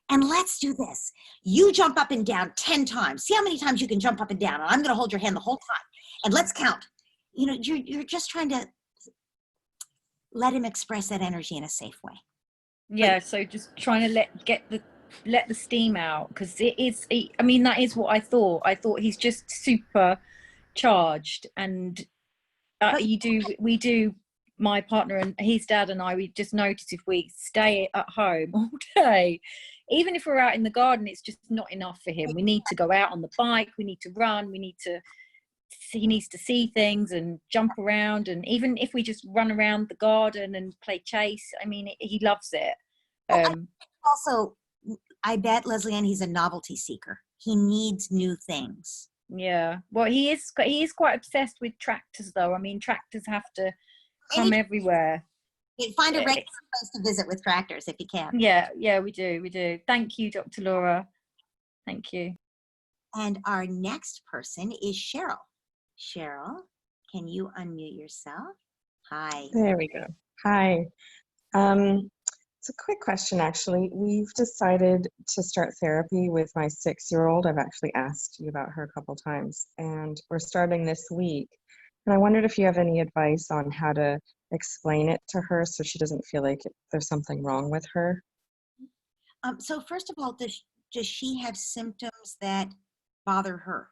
And let's do this. You jump up and down 10 times. See how many times you can jump up and down. And I'm going to hold your hand the whole time. And let's count. You're just trying to let him express that energy in a safe way. Yeah. So just trying to let the steam out, because that is what I thought. I thought he's just super charged, and we do my partner and his dad and I, we just noticed if we stay at home all day, even if we're out in the garden, it's just not enough for him. We need to go out on the bike, we need to run, he needs to see things and jump around. And even if we just run around the garden and play chase, I mean, he loves it. Also, I bet, Leslie Ann, he's a novelty seeker. He needs new things. Yeah, well, he is quite obsessed with tractors, though. I mean, tractors have to come everywhere. Find a regular place to visit with tractors if you can. Yeah, we do. Thank you, Dr. Laura. Thank you. And our next person is Cheryl. Cheryl, can you unmute yourself? Hi. There we go. Hi. It's a quick question, actually. We've decided to start therapy with my 6-year-old. I've actually asked you about her a couple times, and we're starting this week. And I wondered if you have any advice on how to explain it to her so she doesn't feel like there's something wrong with her. So first of all, does she have symptoms that bother her?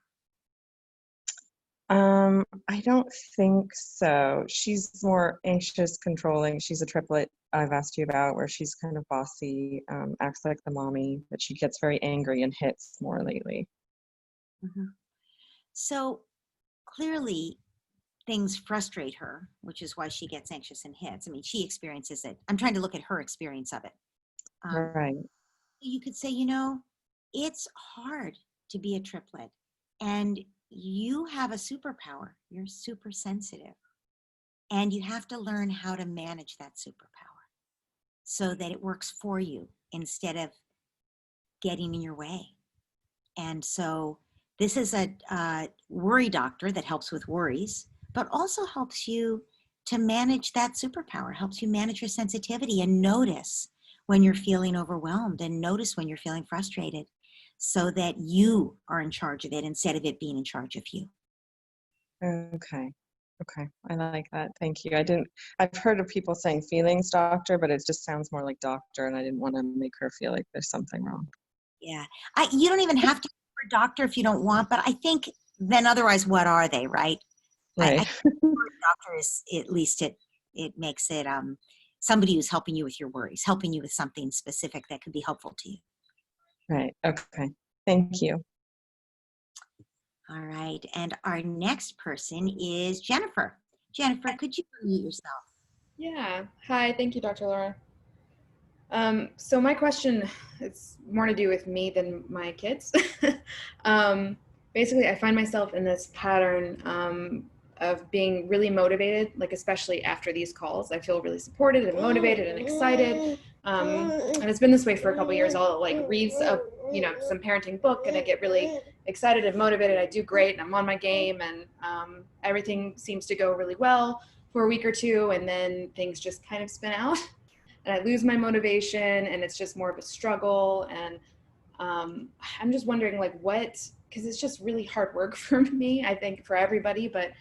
I don't think so. She's more anxious, controlling. She's a triplet I've asked you about, where she's kind of bossy, acts like the mommy, but she gets very angry and hits more lately. Mm-hmm. So clearly things frustrate her, which is why she gets anxious and hits. I mean, she experiences it. I'm trying to look at her experience of it. Right. You could say, it's hard to be a triplet, and you have a superpower. You're super sensitive, and you have to learn how to manage that superpower so that it works for you instead of getting in your way. And so this is a worry doctor that helps with worries, but also helps you to manage that superpower, helps you manage your sensitivity and notice when you're feeling overwhelmed and notice when you're feeling frustrated, so that you are in charge of it instead of it being in charge of you. Okay. I like that. Thank you. I've heard of people saying feelings doctor, but it just sounds more like doctor, and I didn't want to make her feel like there's something wrong. Yeah. You don't even have to go for a doctor if you don't want, but I think then otherwise, what are they, right? Right. I think a doctor is, at least it makes it somebody who's helping you with your worries, helping you with something specific that could be helpful to you. Right. Okay. Thank you. All right. And our next person is Jennifer. Jennifer, could you unmute yourself? Yeah. Hi. Thank you, Dr. Laura. So my question, it's more to do with me than my kids. Basically, I find myself in this pattern of being really motivated, like especially after these calls. I feel really supported and motivated and excited. And it's been this way for a couple of years. I'll read some parenting book, and I get really excited and motivated. I do great, and I'm on my game, and everything seems to go really well for a week or two, and then things just kind of spin out, and I lose my motivation, and it's just more of a struggle. And I'm just wondering, because it's just really hard work for me, I think for everybody, but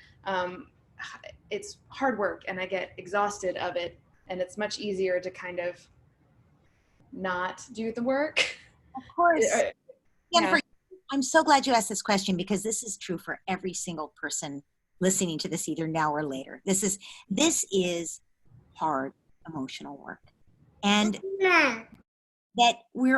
it's hard work, and I get exhausted of it, and it's much easier to kind of not do the work. Of course. Jennifer, Yeah. I'm so glad you asked this question, because this is true for every single person listening to this either now or later. This is hard emotional work. And that we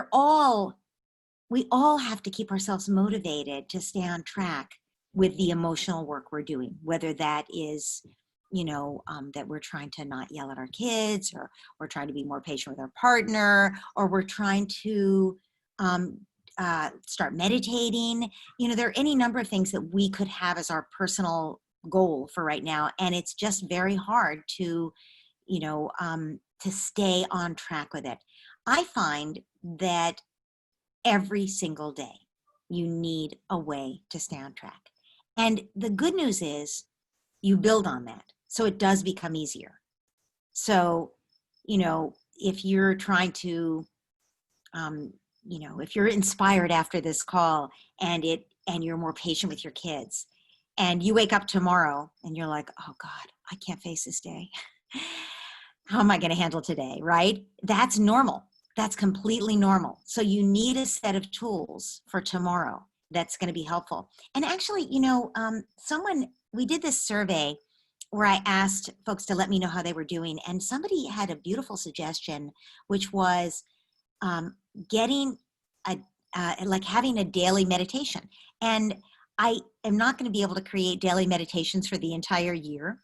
all have to keep ourselves motivated to stay on track with the emotional work we're doing, whether that is, that we're trying to not yell at our kids, or we're trying to be more patient with our partner, or we're trying to start meditating. There are any number of things that we could have as our personal goal for right now. And it's just very hard to stay on track with it. I find that every single day you need a way to stay on track. And the good news is you build on that, so it does become easier. So, if you're trying to, if you're inspired after this call and you're more patient with your kids, and you wake up tomorrow and you're like, oh God, I can't face this day. How am I going to handle today? Right? That's normal. That's completely normal. So you need a set of tools for tomorrow that's going to be helpful. And actually, we did this survey where I asked folks to let me know how they were doing. And somebody had a beautiful suggestion, which was getting like having a daily meditation. And I am not going to be able to create daily meditations for the entire year,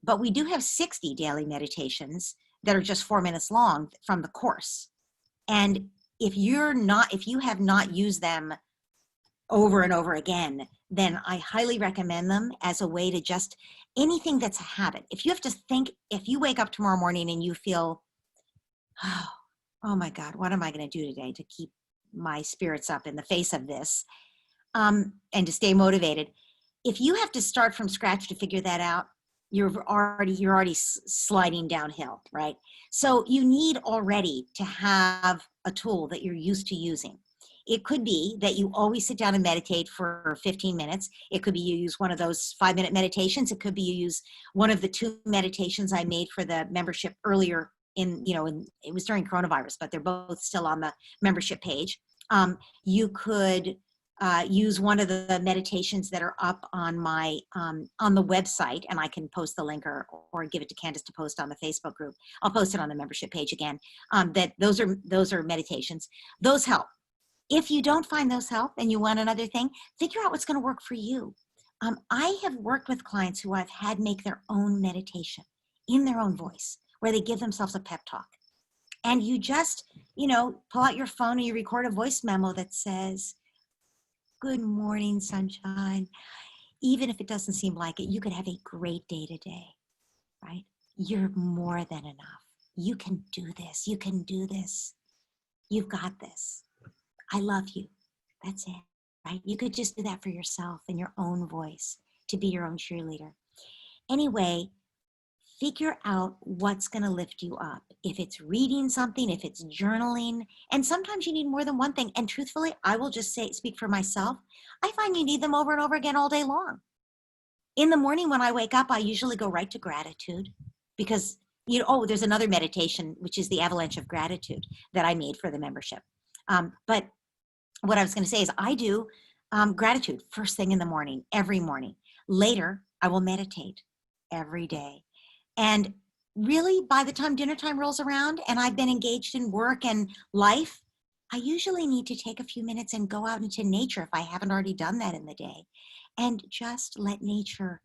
but we do have 60 daily meditations that are just 4 minutes long from the course. And if you have not used them over and over again, then I highly recommend them as a way to just anything that's a habit. If you have to think, if you wake up tomorrow morning and you feel, oh my God, what am I going to do today to keep my spirits up in the face of this, and to stay motivated? If you have to start from scratch to figure that out, you're already sliding downhill, right? So you need already to have a tool that you're used to using. It could be that you always sit down and meditate for 15 minutes. It could be you use one of those 5-minute meditations. It could be you use one of the 2 meditations I made for the membership earlier it was during coronavirus, but they're both still on the membership page. You could use one of the meditations that are up on my on the website, and I can post the link or give it to Candace to post on the Facebook group. I'll post it on the membership page again. Those are meditations. Those help. If you don't find those help and you want another thing, figure out what's going to work for you. I have worked with clients who I've had make their own meditation in their own voice, where they give themselves a pep talk. And you just, pull out your phone and you record a voice memo that says, "Good morning, sunshine." Even if it doesn't seem like it, you could have a great day today, right? You're more than enough. You can do this. You can do this. You've got this. I love you. That's it, right? You could just do that for yourself in your own voice, to be your own cheerleader. Anyway, figure out what's going to lift you up. If it's reading something, if it's journaling, and sometimes you need more than one thing. And truthfully, I will just speak for myself. I find you need them over and over again all day long. In the morning when I wake up, I usually go right to gratitude, because there's another meditation, which is the avalanche of gratitude that I made for the membership. But what I was going to say is I do gratitude first thing in the morning, every morning. Later, I will meditate every day. And really, by the time dinner time rolls around and I've been engaged in work and life, I usually need to take a few minutes and go out into nature if I haven't already done that in the day, and just let nature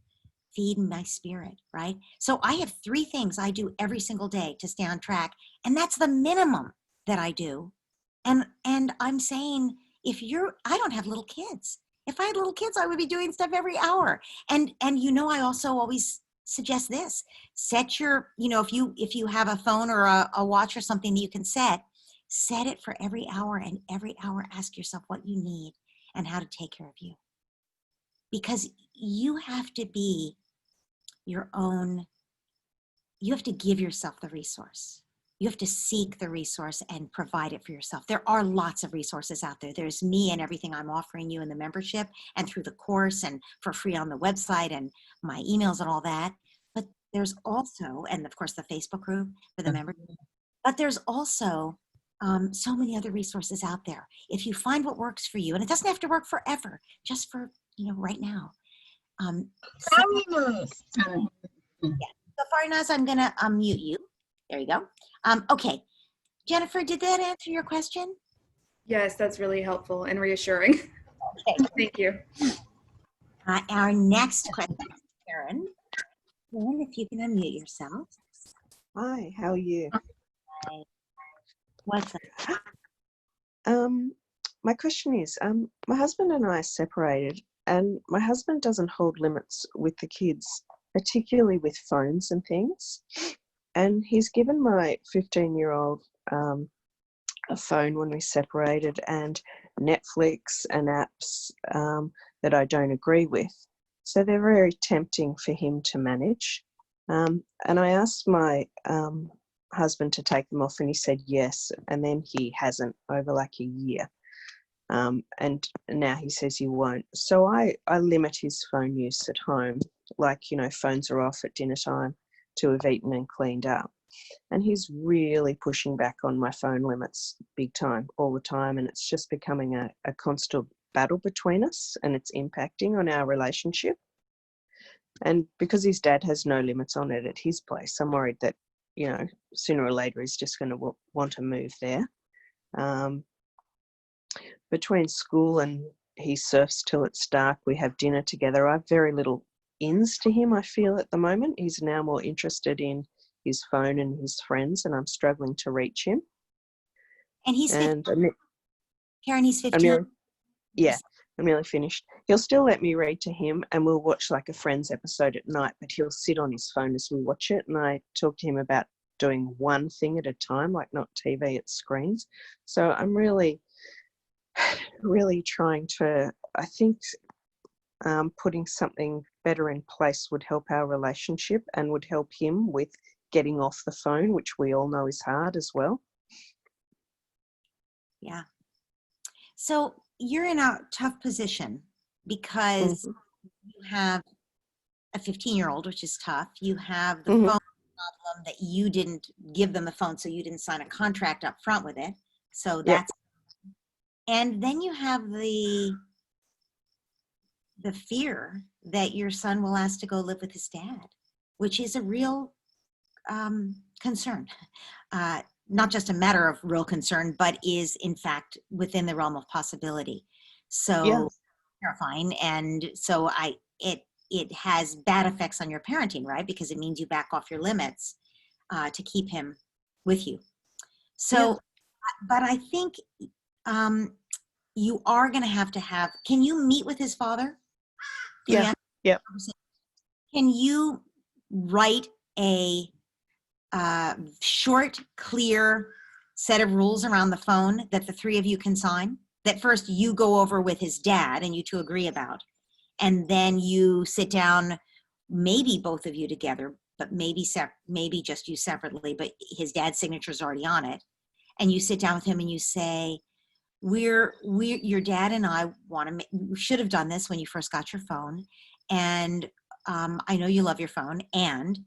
feed my spirit, right? So I have 3 things I do every single day to stay on track, and that's the minimum that I do. And I'm saying, I don't have little kids. If I had little kids, I would be doing stuff every hour. And I also always suggest this: set your, if you have a phone or a watch or something that you can set it for every hour, and every hour ask yourself what you need and how to take care of you. Because you have to be your own, you have to give yourself the resource. You have to seek the resource and provide it for yourself. There are lots of resources out there. There's me and everything I'm offering you in the membership and through the course and for free on the website and my emails and all that. But there's also, and of course the Facebook group for the members, but there's also so many other resources out there. If you find what works for you, and it doesn't have to work forever, just for, right now. So Farnaz, I'm gonna unmute you. There you go. Okay, Jennifer, did that answer your question? Yes, that's really helpful and reassuring. Okay. Thank you. Our next question is Karen. Karen, if you can unmute yourself. Hi, how are you? Hi. What's up? My question is, my husband and I separated, and my husband doesn't hold limits with the kids, particularly with phones and things. And he's given my 15-year-old a phone when we separated, and Netflix and apps that I don't agree with. So they're very tempting for him to manage. And I asked my husband to take them off, and he said yes, and then he hasn't over like a year. And now he says he won't. So I limit his phone use at home, like, phones are off at dinner time to have eaten and cleaned up. And he's really pushing back on my phone limits big time, all the time. And it's just becoming a constant battle between us, and it's impacting on our relationship. And because his dad has no limits on it at his place, I'm worried that, sooner or later he's just going to want to move there. Between school and he surfs till it's dark, we have dinner together. I have very little ins to him, I feel, at the moment. He's now more interested in his phone and his friends, and I'm struggling to reach him. And he's 15. Karen, he's 15. I'm nearly finished. He'll still let me read to him, and we'll watch like a Friends episode at night, but he'll sit on his phone as we watch it. And I talk to him about doing one thing at a time, like not TV at screens. So I'm really trying to, I think putting something better in place would help our relationship and would help him with getting off the phone, which we all know is hard as well. Yeah. So you're in a tough position because you have a 15-year-old, which is tough. You have the phone problem that you didn't give them the phone, so you didn't sign a contract up front with it. So that's, and then you have the fear that your son will ask to go live with his dad, which is a real concern. Not just a matter of real concern, but is in fact within the realm of possibility. So terrifying. And so it has bad effects on your parenting, right? Because it means you back off your limits to keep him with you. So, but I think you are going to have, can you meet with his father? Yeah. Can you write a short, clear set of rules around the phone that the three of you can sign, that first you go over with his dad and you two agree about, and then you sit down, maybe both of you together, but maybe just you separately, but his dad's signature is already on it, and you sit down with him and you say, your dad and I we should have done this when you first got your phone, and I know you love your phone, and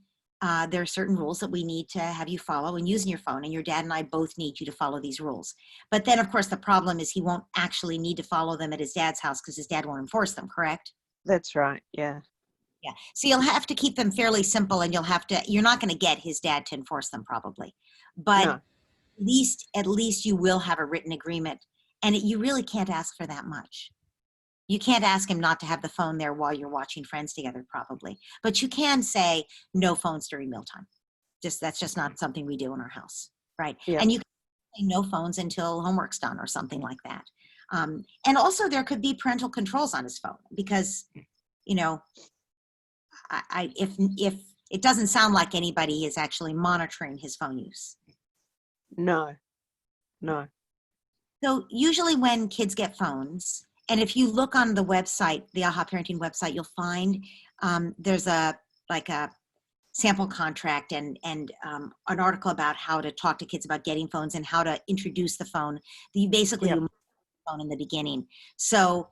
there are certain rules that we need to have you follow in using your phone, and your dad and I both need you to follow these rules. But then, of course, the problem is he won't actually need to follow them at his dad's house because his dad won't enforce them, correct? That's right, yeah. Yeah. So you'll have to keep them fairly simple, and you're not going to get his dad to enforce them probably. But No. at least you will have a written agreement, and you really can't ask for that much. You can't ask him not to have the phone there while you're watching Friends together, probably. But you can say no phones during mealtime. That's just not something we do in our house, right? Yeah. And you can say no phones until homework's done or something like that. And also there could be parental controls on his phone because, if it doesn't sound like anybody is actually monitoring his phone use. No. So usually when kids get phones, and if you look on the website, the AHA Parenting website, you'll find there's a sample contract and an article about how to talk to kids about getting phones and how to introduce the phone. You basically remove the phone in the beginning. So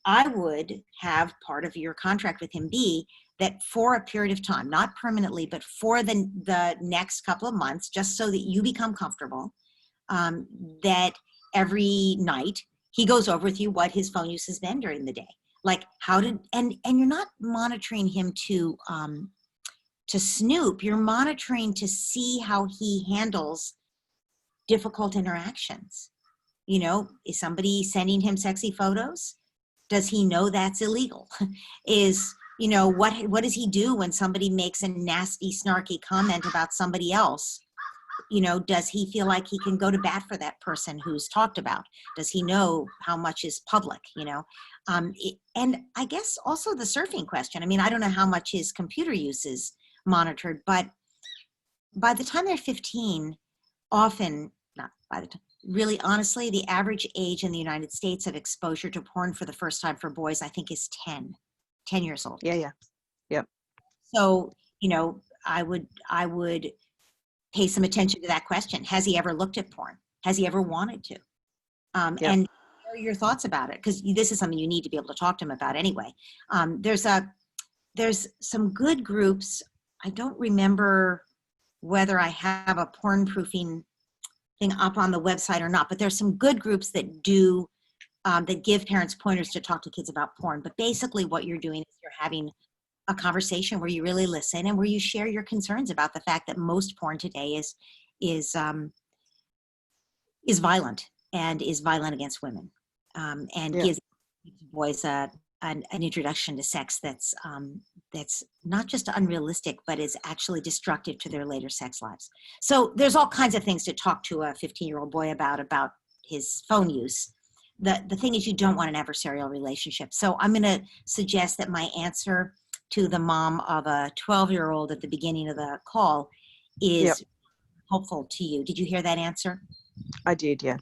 I would have part of your contract with him be that for a period of time, not permanently, but for the next couple of months, just so that you become comfortable, that every night he goes over with you what his phone use has been during the day. Like and you're not monitoring him to snoop, you're monitoring to see how he handles difficult interactions. Is somebody sending him sexy photos? Does he know that's illegal? What does he do when somebody makes a nasty, snarky comment about somebody else? Does he feel like he can go to bat for that person who's talked about? Does he know how much is public, and I guess also the surfing question. I mean, I don't know how much his computer use is monitored, but by the time they're 15, really honestly, the average age in the United States of exposure to porn for the first time for boys, I think, is 10 years old. Yeah. Yep. So, I would pay some attention to that question. Has he ever looked at porn? Has he ever wanted to? And what are your thoughts about it? Because this is something you need to be able to talk to him about anyway. There's some good groups. I don't remember whether I have a porn proofing thing up on the website or not, but there's some good groups that do that give parents pointers to talk to kids about porn. But basically what you're doing is you're having a conversation where you really listen and where you share your concerns about the fact that most porn today is violent and is violent against women, and Yeah. gives boys an introduction to sex that's not just unrealistic, but is actually destructive to their later sex lives. So there's all kinds of things to talk to a 15-year-old boy about his phone use. The thing is, you don't want an adversarial relationship. So I'm going to suggest that my answer to the mom of a 12-year-old at the beginning of the call is Yep. helpful to you. Did you hear that answer? I did, yeah.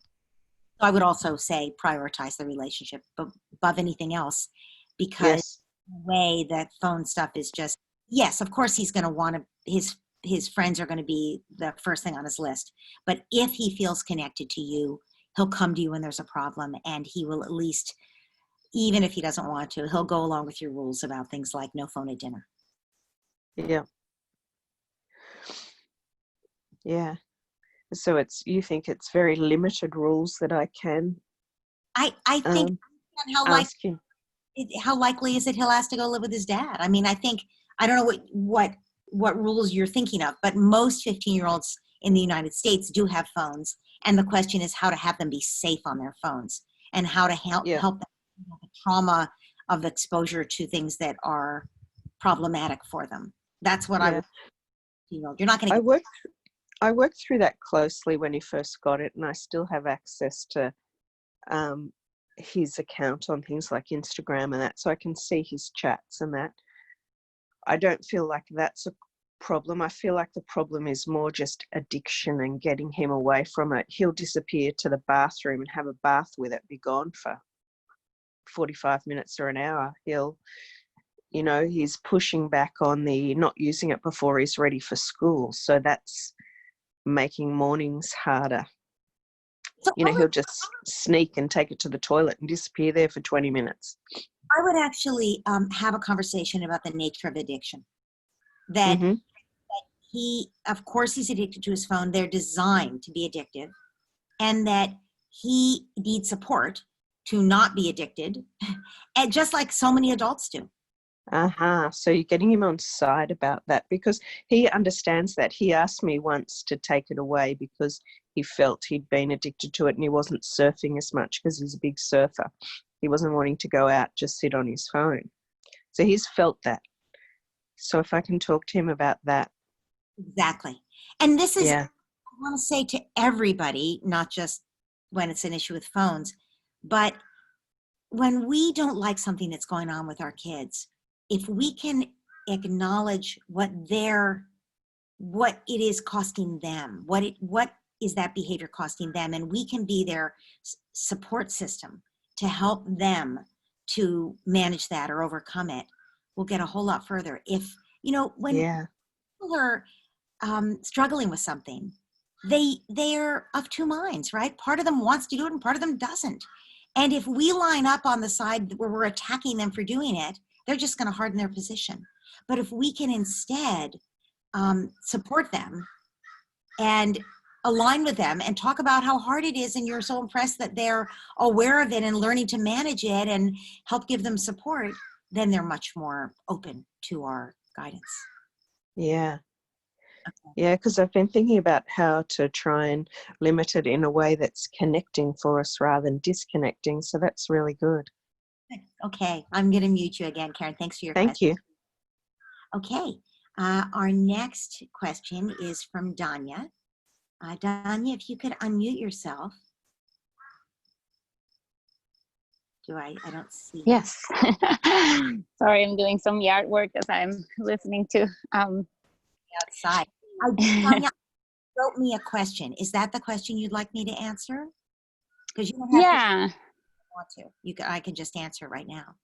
I would also say prioritize the relationship above anything else, because Yes. the way that phone stuff is just, yes, of course he's going to want to, his friends are going to be the first thing on his list. But if he feels connected to you, he'll come to you when there's a problem, and he will at least, even if he doesn't want to, he'll go along with your rules about things like no phone at dinner. Yeah. Yeah. So you think it's very limited rules that I can I think ask him. how likely is it he'll ask to go live with his dad? I mean, I don't know what rules you're thinking of, but most 15-year-olds in the United States do have phones. And the question is how to have them be safe on their phones, and how to help them with the trauma of exposure to things that are problematic for them. That's what I would, you're not going to I worked through that closely when he first got it, and I still have access to his account on things like Instagram and that, so I can see his chats and that. I don't feel like that's a problem. I feel like the problem is more just addiction and getting him away from it. He'll disappear to the bathroom and have a bath with it, be gone for 45 minutes or an hour. He's pushing back on the not using it before he's ready for school. So that's making mornings harder. He'll just sneak and take it to the toilet and disappear there for 20 minutes. I would actually have a conversation about the nature of addiction. That he, of course, he's addicted to his phone. They're designed to be addictive, and that he needs support to not be addicted, and just like so many adults do. So you're getting him on side about that, because he understands that. He asked me once to take it away because he felt he'd been addicted to it, and he wasn't surfing as much because he's a big surfer. He wasn't wanting to go out, just sit on his phone. So he's felt that. So if I can talk to him about that. Exactly. And this is, I want to say to everybody, not just when it's an issue with phones, but when we don't like something that's going on with our kids, if we can acknowledge what it is costing them, what is that behavior costing them, and we can be their support system to help them to manage that or overcome it, we'll get a whole lot further. If, when people are struggling with something, they're of two minds, right? Part of them wants to do it and part of them doesn't. And if we line up on the side where we're attacking them for doing it, they're just going to harden their position. But if we can instead support them and align with them and talk about how hard it is, and you're so impressed that they're aware of it and learning to manage it, and help give them support, then they're much more open to our guidance. Yeah. Yeah, because I've been thinking about how to try and limit it in a way that's connecting for us rather than disconnecting. So that's really good. Okay, I'm going to mute you again, Karen. Thanks for your question. Thank you. Okay, our next question is from Danya. Danya, if you could unmute yourself. I don't see. Yes. Sorry, I'm doing some yard work as I'm listening to. Outside. Tanya wrote me a question. Is that the question you'd like me to answer? Because you don't have to want to. I can just answer right now.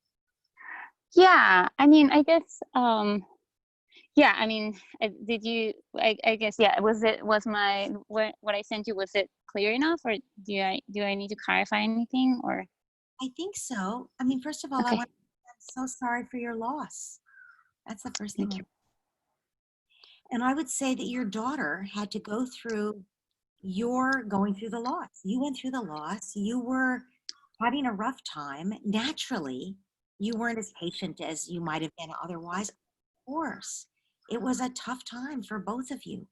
Yeah, I mean, I guess. Yeah, I mean, did you? I guess. Yeah. Was my what I sent you? Was it clear enough, or do I need to clarify anything, or? I think so. I mean, first of all, I'm so sorry for your loss. That's the first thing. And I would say that your daughter had to go through going through the loss. You went through the loss. You were having a rough time. Naturally, you weren't as patient as you might have been otherwise. course. It was a tough time for both of you.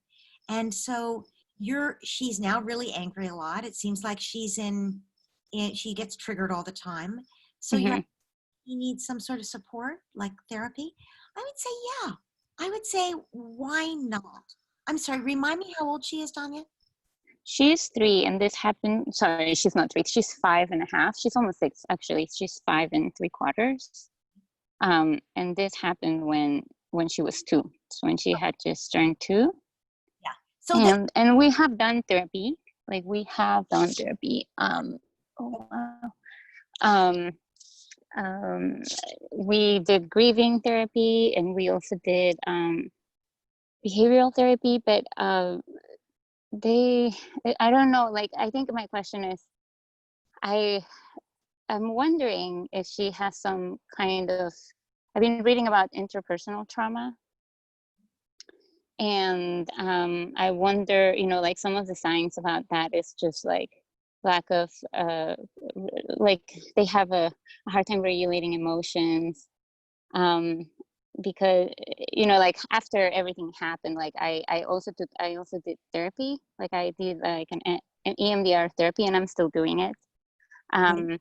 And so she's now really angry a lot. It seems like she gets triggered all the time. So Mhm. you need some sort of support, like therapy. I would say, yeah. I would say, why not? I'm sorry, remind me how old she is, Danya? She's 3, and this happened. Sorry, she's not 3. She's 5.5. She's almost 6, actually. She's 5 3/4. And this happened when she was 2. So when she had just turned 2. Yeah. So And we have done therapy. Like, we have done therapy. Oh, wow. We did grieving therapy, and we also did behavioral therapy, but I don't know, like, I think my question is, I'm wondering if she has some kind of, I've been reading about interpersonal trauma, and I wonder, like, some of the signs about that is just like lack of like, they have a hard time regulating emotions, because like, after everything happened, like, I also did therapy. Like, I did like an EMDR therapy, and I'm still doing it. And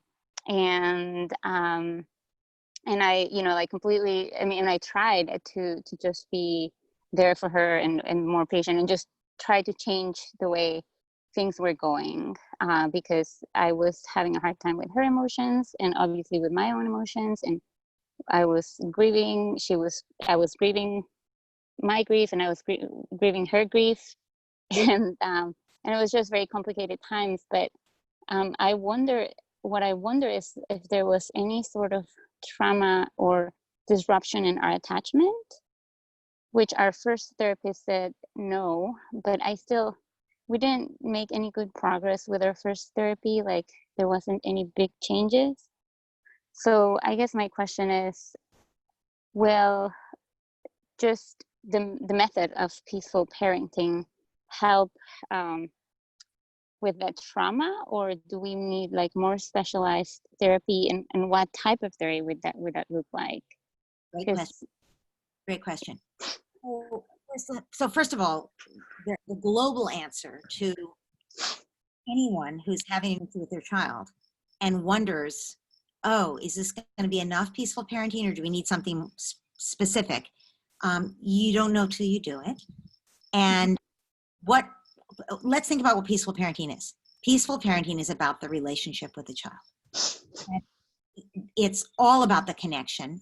I, like, completely, I mean, and I tried to just be there for her, and more patient, and just try to change the way things were going, because I was having a hard time with her emotions, and obviously with my own emotions, and I was grieving. I was grieving my grief, and I was grieving her grief, and it was just very complicated times. But what I wonder is if there was any sort of trauma or disruption in our attachment, which our first therapist said no, but we didn't make any good progress with our first therapy. Like, there wasn't any big changes. So I guess my question is, will just the method of peaceful parenting help with that trauma, or do we need, like, more specialized therapy, and what type of therapy would that look like? Great question. So first of all, the global answer to anyone who's having anything to do with their child and wonders, oh, is this going to be enough peaceful parenting, or do we need something specific? You don't know till you do it. And let's think about what peaceful parenting is. Peaceful parenting is about the relationship with the child. It's all about the connection.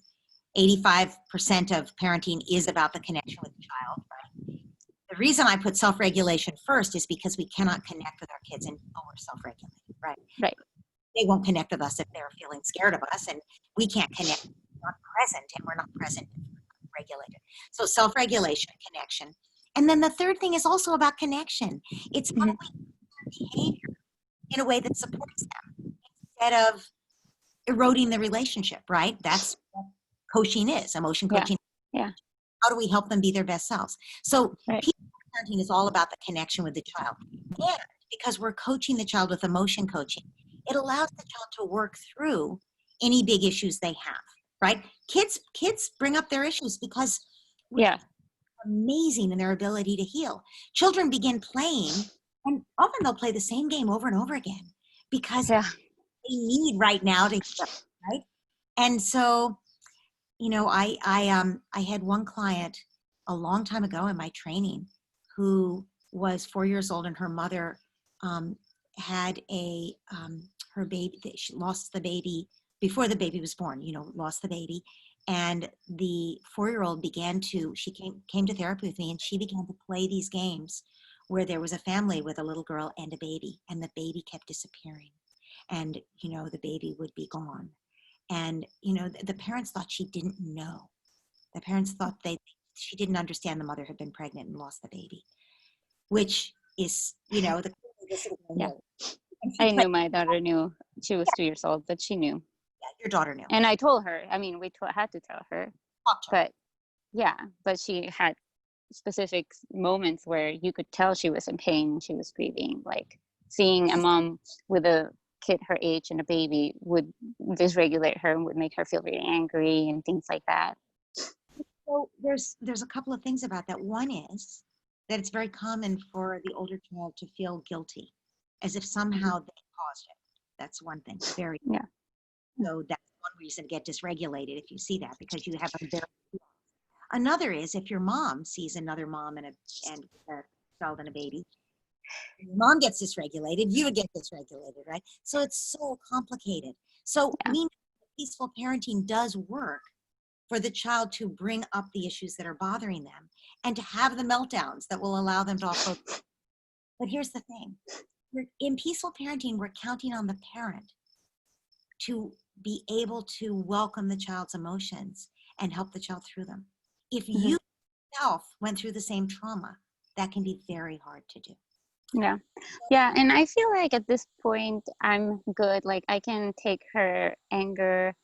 85% of parenting is about the connection with the child, right? The reason I put self-regulation first is because we cannot connect with our kids until we're self-regulated, right? Right. They won't connect with us if they're feeling scared of us, and we can't connect if we're not present, and we're not present if we're not regulated. So self-regulation, connection. And then the third thing is also about connection. It's how we behavior in a way that supports them instead of eroding the relationship, right? That's what coaching is, emotion coaching. Yeah. How do we help them be their best selves? So Right. peaceful parenting is all about the connection with the child. And because we're coaching the child with emotion coaching, it allows the child to work through any big issues they have, right? Kids bring up their issues because we're amazing in their ability to heal. Children begin playing, and often they'll play the same game over and over again because they need right now to heal, right? And so, I had one client a long time ago in my training who was 4 years old, and her mother had her baby. She lost the baby before the baby was born. Lost the baby, and the 4-year-old came to therapy with me, and she began to play these games where there was a family with a little girl and a baby, and the baby kept disappearing, and the baby would be gone. And, the parents thought she didn't know. The parents thought she didn't understand the mother had been pregnant and lost the baby, which is, the I knew my daughter knew. She was 2 years old, but she knew. Yeah, your daughter knew. And I told her. I mean, had to tell her. But she had specific moments where you could tell she was in pain, she was grieving, like seeing a mom with a kid her age and a baby would dysregulate her and would make her feel very angry and things like that. So there's a couple of things about that. One is that it's very common for the older child to feel guilty, as if somehow they caused it. That's one thing. Very. Yeah. So that's one reason to get dysregulated if you see that, because you have a very. Another is if your mom sees another mom and a child and a baby, your mom gets dysregulated, you would get dysregulated, right? So it's so complicated. So Yeah. meaning peaceful parenting does work for the child to bring up the issues that are bothering them and to have the meltdowns that will allow them to offload. But here's the thing. In peaceful parenting, we're counting on the parent to be able to welcome the child's emotions and help the child through them. If you yourself went through the same trauma, that can be very hard to do. Yeah. Yeah. And I feel like at this point, I'm good. Like I can take her anger.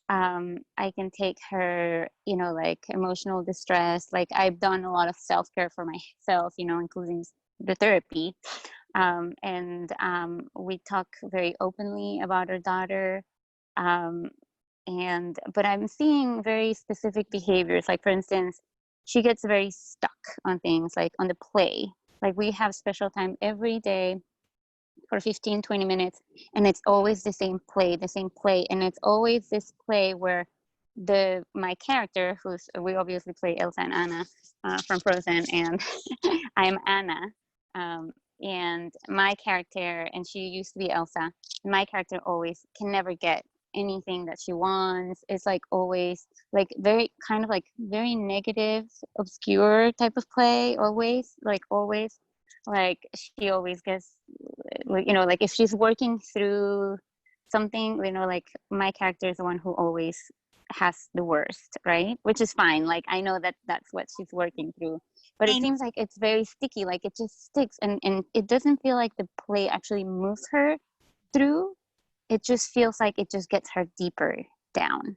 I can take her, like emotional distress. Like I've done a lot of self-care for myself, including the therapy. We talk very openly about our daughter. But I'm seeing very specific behaviors. Like for instance, she gets very stuck on things, like on the play. Like we have special time every day for 15, 20 minutes, and it's always the same play. And it's always this play where my character, we obviously play Elsa and Anna from Frozen, and I'm Anna. And my character, and she used to be Elsa, my character always can never get anything that she wants. It's like always like very kind of like very negative, obscure type of play, always like she always gets, like if she's working through something, like my character is the one who always has the worst, right? Which is fine. Like I know that that's what she's working through, but it seems like it's very sticky, like it just sticks, and it doesn't feel like the play actually moves her through. It just feels like it just gets her deeper down.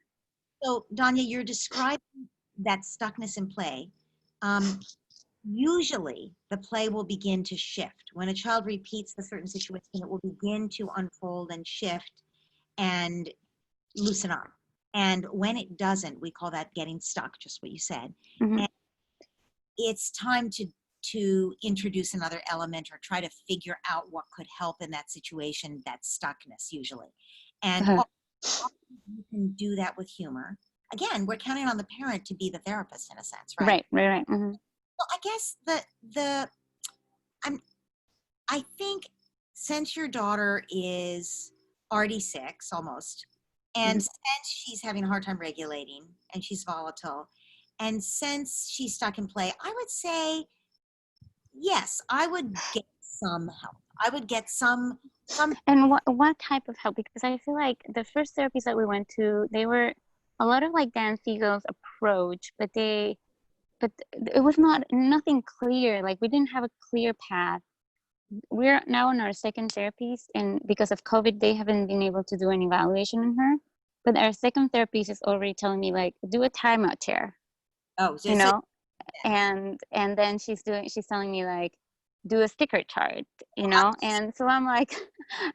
So Danya, you're describing that stuckness in play. Usually the play will begin to shift. When a child repeats a certain situation, it will begin to unfold and shift and loosen up. And when it doesn't, we call that getting stuck, just what you said. And it's time to introduce another element or try to figure out what could help in that situation, that stuckness usually. And you can do that with humor. Again, we're counting on the parent to be the therapist in a sense, right? Right. Well, I guess I think since your daughter is already 6 almost, and since she's having a hard time regulating and she's volatile, and since she's stuck in play, I would say, yes, I would get some help. I would get some. And what type of help? Because I feel like the first therapies that we went to, they were a lot of like Dan Siegel's approach, but it was nothing clear. Like we didn't have a clear path. We're now on our second therapist, and because of COVID, they haven't been able to do an evaluation on her. But our second therapist is already telling me, like, do a timeout chair. Oh, and then she's telling me, like, do a sticker chart, and so I'm like,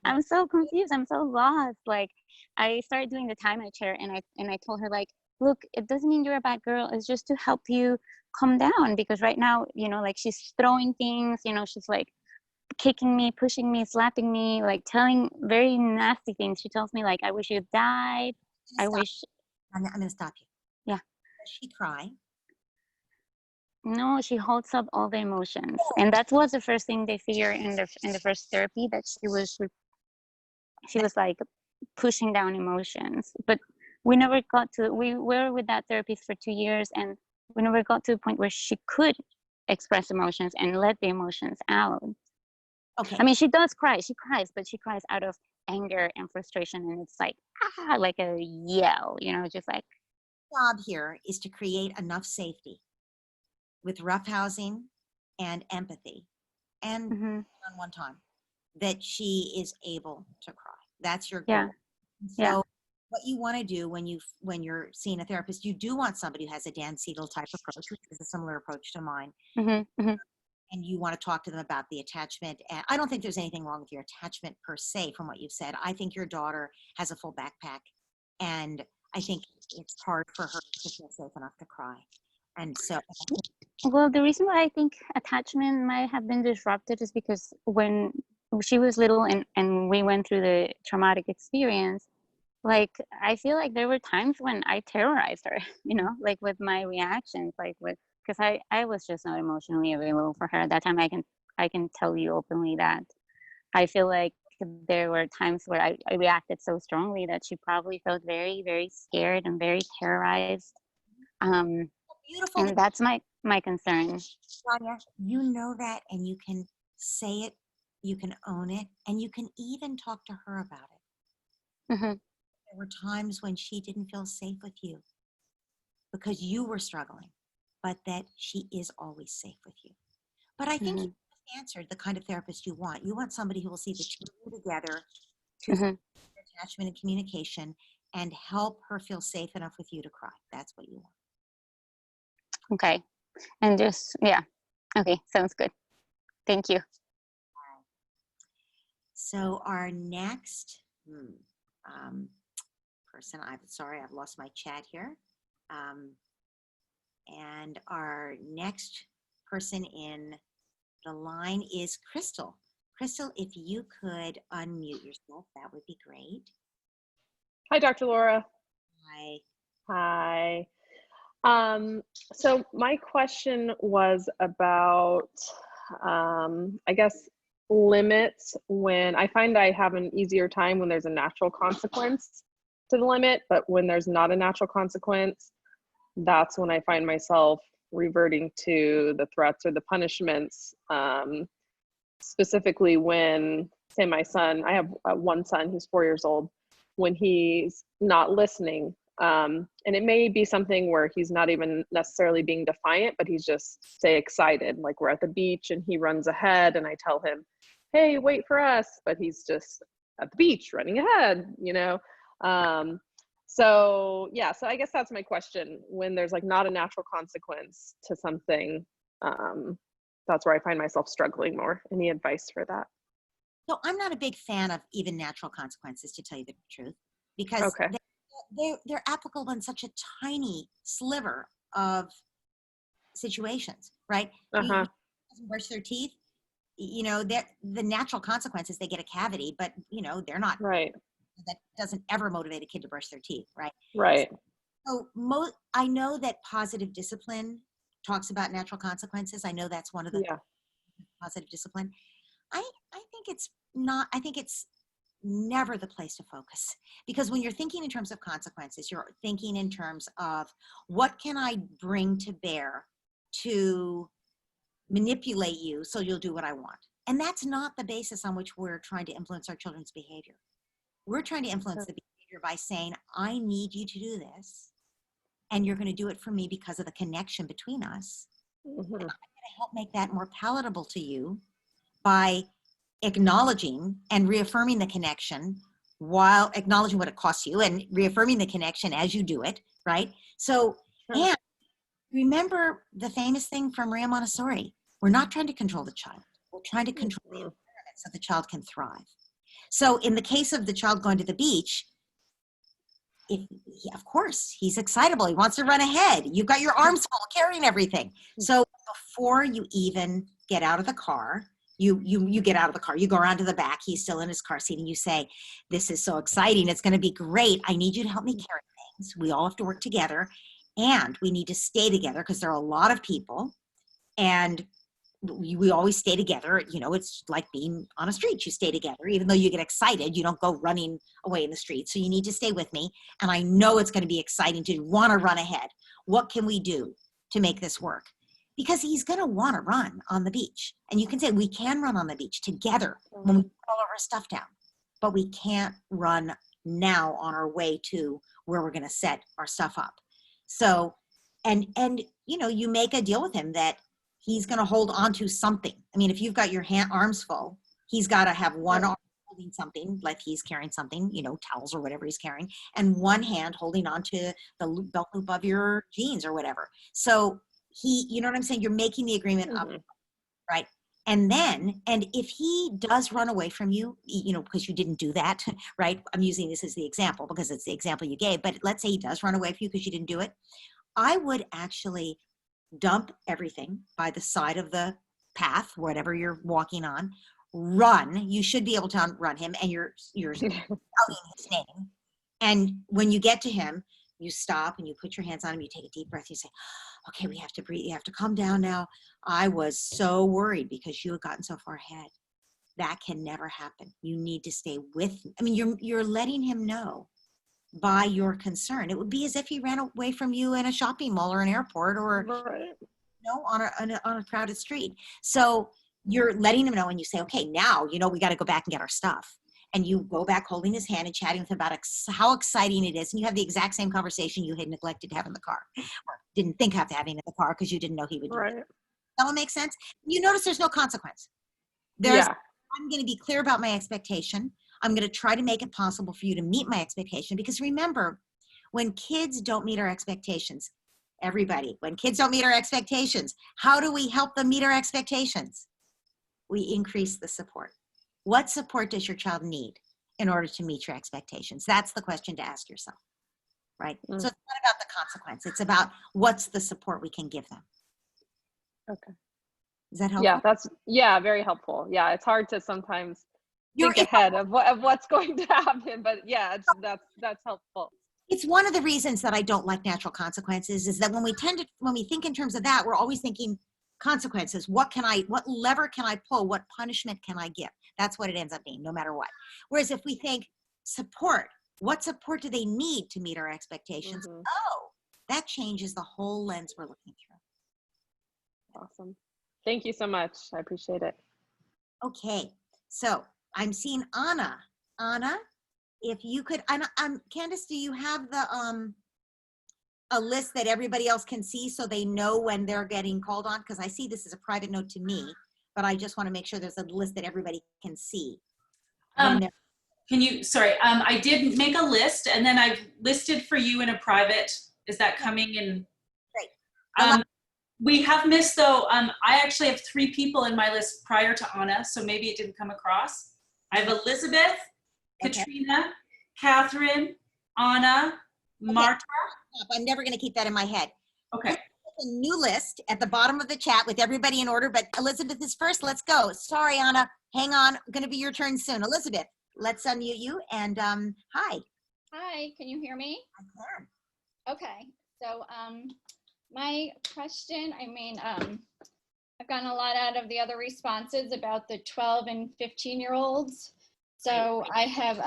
I'm so confused, I'm so lost. Like I started doing the timeout chair, and I told her, like, look, it doesn't mean you're a bad girl, it's just to help you calm down, because right now, like she's throwing things, she's like kicking me, pushing me, slapping me, like telling very nasty things. She tells me, like, I wish you died. I wish. I'm going to stop you. Yeah. Does she cry? No, she holds up all the emotions, and that was the first thing they figured in the first therapy, that she was like pushing down emotions. But we never got to. We were with that therapist for 2 years, and we never got to a point where she could express emotions and let the emotions out. Okay. I mean, she does cry. She cries, but she cries out of anger and frustration, and it's like like a yell, just like. Job here is to create enough safety with roughhousing and empathy and on one time that she is able to cry. That's your goal. So what you want to do when you're seeing a therapist, you do want somebody who has a Dan Siegel type approach, which is a similar approach to mine. And you want to talk to them about the attachment. And I don't think there's anything wrong with your attachment per se from what you've said. I think your daughter has a full backpack, and I think it's hard for her to feel safe enough to cry. And so, Well, the reason why I think attachment might have been disrupted is because when she was little and we went through the traumatic experience, like I feel like there were times when I terrorized her, like with my reactions, like because I was just not emotionally available for her at that time. I can tell you openly that I feel like there were times where I reacted so strongly that she probably felt very, very scared and very terrorized. beautiful. And that's my concern. Claudia, you know that, and you can say it, you can own it, and you can even talk to her about it. Mm-hmm. There were times when she didn't feel safe with you because you were struggling, but that she is always safe with you. But I think you answered the kind of therapist you want. You want somebody who will see the two together to attachment and communication and help her feel safe enough with you to cry. That's what you want. Okay. And just, yeah. Okay, sounds good. Thank you. So our next person, I've lost my chat here. And our next person in the line is Crystal. Crystal, if you could unmute yourself, that would be great. Hi, Dr. Laura. Hi. Hi. So my question was about, I guess, limits. When I find I have an easier time when there's a natural consequence to the limit, but when there's not a natural consequence, that's when I find myself reverting to the threats or the punishments. Specifically when, say, my son, I have one son who's 4 years old, when he's not listening. And it may be something where he's not even necessarily being defiant, but he's just, say, excited. Like we're at the beach and he runs ahead and I tell him, hey, wait for us. But he's just at the beach running ahead, So yeah, so I guess that's my question. When there's like not a natural consequence to something, that's where I find myself struggling more. Any advice for that? So I'm not a big fan of even natural consequences, to tell you the truth, because they're applicable in such a tiny sliver of situations, right? You brush their teeth, the natural consequences, they get a cavity, but they're not right. That doesn't ever motivate a kid to brush their teeth, right? Right. So I know that positive discipline talks about natural consequences. I know that's one of the positive discipline. I think it's not. I think it's never the place to focus, because when you're thinking in terms of consequences, you're thinking in terms of what can I bring to bear to manipulate you so you'll do what I want. And that's not the basis on which we're trying to influence our children's behavior. We're trying to influence the behavior by saying, I need you to do this, and you're going to do it for me because of the connection between us. And I'm going to help make that more palatable to you by acknowledging and reaffirming the connection while acknowledging what it costs you and reaffirming the connection as you do it, right? So, and remember the famous thing from Maria Montessori, we're not trying to control the child. We're trying to control the environment so the child can thrive. So in the case of the child going to the beach, of course, he's excitable. He wants to run ahead. You've got your arms full carrying everything. So before you even get out of the car, you get out of the car, you go around to the back, he's still in his car seat, and you say, this is so exciting. It's going to be great. I need you to help me carry things. We all have to work together, and we need to stay together because there are a lot of people, and we always stay together. It's like being on a street. You stay together. Even though you get excited, you don't go running away in the street. So you need to stay with me. And I know it's going to be exciting to want to run ahead. What can we do to make this work? Because he's going to want to run on the beach. And you can say, we can run on the beach together when we put all of our stuff down. But we can't run now on our way to where we're going to set our stuff up. So, and you make a deal with him that he's going to hold on to something. I mean, if you've got your arms full, he's got to have one arm holding something, like he's carrying something, towels or whatever he's carrying, and one hand holding on to the belt loop of your jeans or whatever. So you know what I'm saying? You're making the agreement up, right? And if he does run away from you, because you didn't do that, right? I'm using this as the example because it's the example you gave, but let's say he does run away from you because you didn't do it. I would actually dump everything by the side of the path, whatever you're walking on, run. You should be able to outrun him, and you're shouting his name. And when you get to him, you stop and you put your hands on him, you take a deep breath, you say, okay, we have to breathe, you have to calm down now. I was so worried because you had gotten so far ahead. That can never happen. You need to stay with him. I mean, you're letting him know by your concern. It would be as if he ran away from you in a shopping mall or an airport or on a crowded street. So you're letting him know, and you say, okay, now, we got to go back and get our stuff. And you go back holding his hand and chatting with him about how exciting it is. And you have the exact same conversation you had neglected to have in the car, or didn't think of having in the car because you didn't know he would do it. That will make sense. You notice there's no consequence. I'm going to be clear about my expectation. I'm going to try to make it possible for you to meet my expectation, because remember, when kids don't meet our expectations, when kids don't meet our expectations, how do we help them meet our expectations? We increase the support. What support does your child need in order to meet your expectations? That's the question to ask yourself, right? So it's not about the consequence. It's about what's the support we can give them. Okay. Is that helpful? Yeah, very helpful. Yeah, it's hard to sometimes think ahead of what's going to happen, but yeah, that's helpful. It's one of the reasons that I don't like natural consequences, is that when we think in terms of that, we're always thinking consequences. What lever can I pull? What punishment can I give? That's what it ends up being, no matter what. Whereas if we think support, what support do they need to meet our expectations? Oh, that changes the whole lens we're looking through. Awesome. Thank you so much. I appreciate it. Okay, so I'm seeing Anna. Anna, if you could, Candace, do you have the a list that everybody else can see so they know when they're getting called on? Because I see this as a private note to me, but I just want to make sure there's a list that everybody can see. I did make a list, and then I've listed for you in a private. Is that coming in? Great. We have missed, though, I actually have 3 people in my list prior to Anna, so maybe it didn't come across. I have Elizabeth, Katrina, Catherine, Anna, Marta. I'm never going to keep that in my head. Okay. A new list at the bottom of the chat with everybody in order, but Elizabeth is first. Let's go. Sorry, Anna. Hang on. Going to be your turn soon. Elizabeth, let's unmute you. And hi. Hi, can you hear me? I can. Okay. So my question, I've gotten a lot out of the other responses about the 12 and 15-year-olds. So I have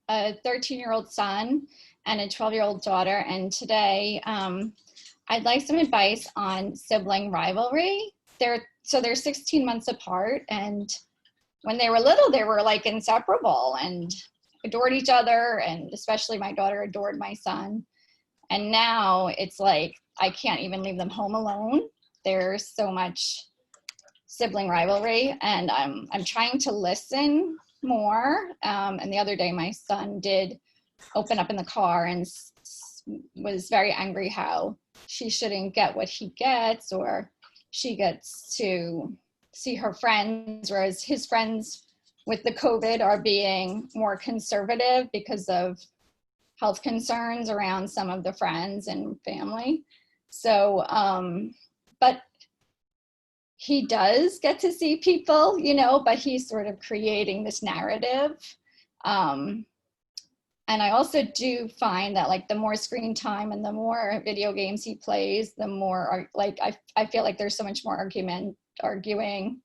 a 13-year-old son and a 12-year-old daughter. And today I'd like some advice on sibling rivalry. They're 16 months apart. And when they were little, they were like inseparable and adored each other. And especially my daughter adored my son. And now it's like, I can't even leave them home alone. There's so much sibling rivalry, and I'm trying to listen more. And the other day, my son did open up in the car and was very angry how she shouldn't get what he gets, or she gets to see her friends, whereas his friends with the COVID are being more conservative because of health concerns around some of the friends and family. So, but he does get to see people, but he's sort of creating this narrative. And I also do find that like the more screen time and the more video games he plays, the more I feel like there's so much more arguing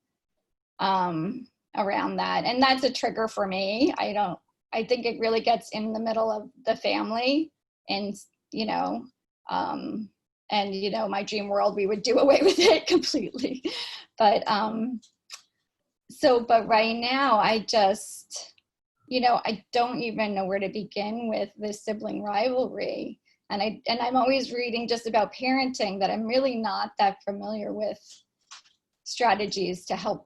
around that. And that's a trigger for me. I think it really gets in the middle of the family, and, my dream world, we would do away with it completely. But right now I just, I don't even know where to begin with this sibling rivalry. And I'm always reading just about parenting, that I'm really not that familiar with strategies to help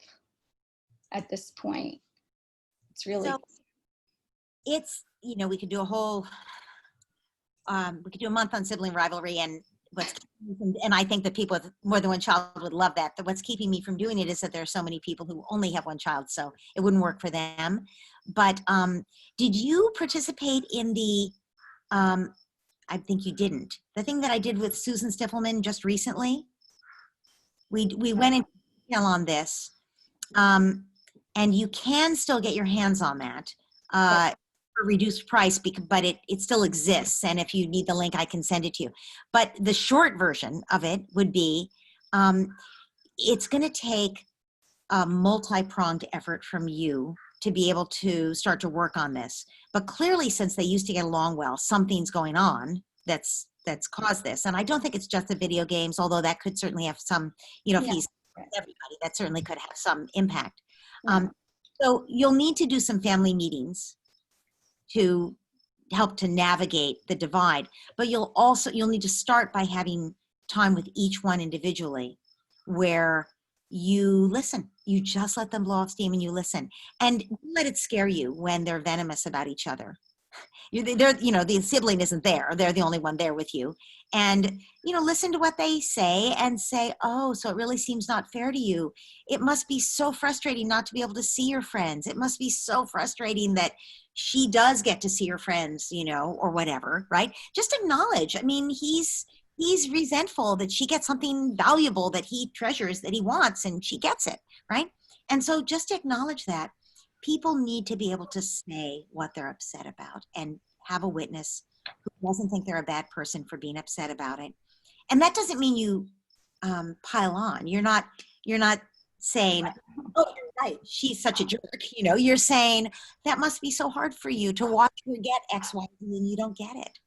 at this point. It's really. So we could do a whole, we could do a month on sibling rivalry, and I think that people with more than one child would love that. But what's keeping me from doing it is that there are so many people who only have one child, so it wouldn't work for them. But did you participate in the, I think you didn't, the thing that I did with Susan Stiffelman just recently? We went into detail on this, and you can still get your hands on that for reduced price, but it still exists. And if you need the link, I can send it to you. But the short version of it would be, it's going to take a multi-pronged effort from you to be able to start to work on this. But clearly, since they used to get along well, something's going on that's caused this. And I don't think it's just the video games, although that could certainly have some, if he's everybody, that certainly could have some impact. So you'll need to do some family meetings to help to navigate the divide, but you'll need to start by having time with each one individually where you listen. You just let them blow off steam and you listen, and don't let it scare you when they're venomous about each other. The sibling isn't there. They're the only one there with you. And, listen to what they say and say, oh, so it really seems not fair to you. It must be so frustrating not to be able to see your friends. It must be so frustrating that she does get to see her friends, or whatever, right? Just acknowledge. I mean, he's resentful that she gets something valuable that he treasures, that he wants, and she gets it, right? And so just acknowledge that. People need to be able to say what they're upset about and have a witness who doesn't think they're a bad person for being upset about it. And that doesn't mean you pile on. You're not saying, oh, you're right, she's such a jerk. You're saying that must be so hard for you to watch her get X, Y, Z, and you don't get it.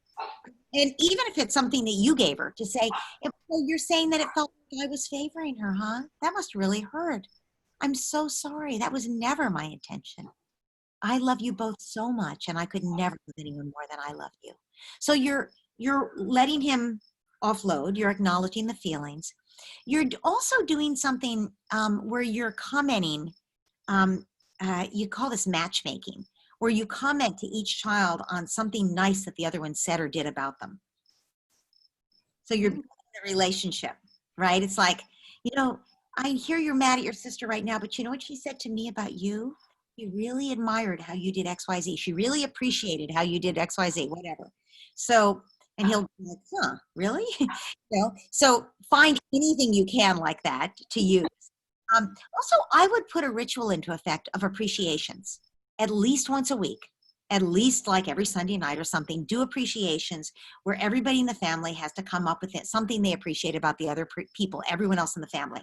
And even if it's something that you gave her, to say, you're saying that it felt like I was favoring her, huh? That must really hurt. I'm so sorry. That was never my intention. I love you both so much, and I could never love anyone more than I love you. So you're letting him offload. You're acknowledging the feelings. You're also doing something where you're commenting. You call this matchmaking, where you comment to each child on something nice that the other one said or did about them. So you're building the relationship, right? It's like, I hear you're mad at your sister right now, but you know what she said to me about you? She really admired how you did X, Y, Z. She really appreciated how you did X, Y, Z, whatever. So, and he'll be like, huh, really? So find anything you can like that to use. Also, I would put a ritual into effect of appreciations at least once a week, at least like every Sunday night or something. Do appreciations where everybody in the family has to come up with something they appreciate about the other people, everyone else in the family.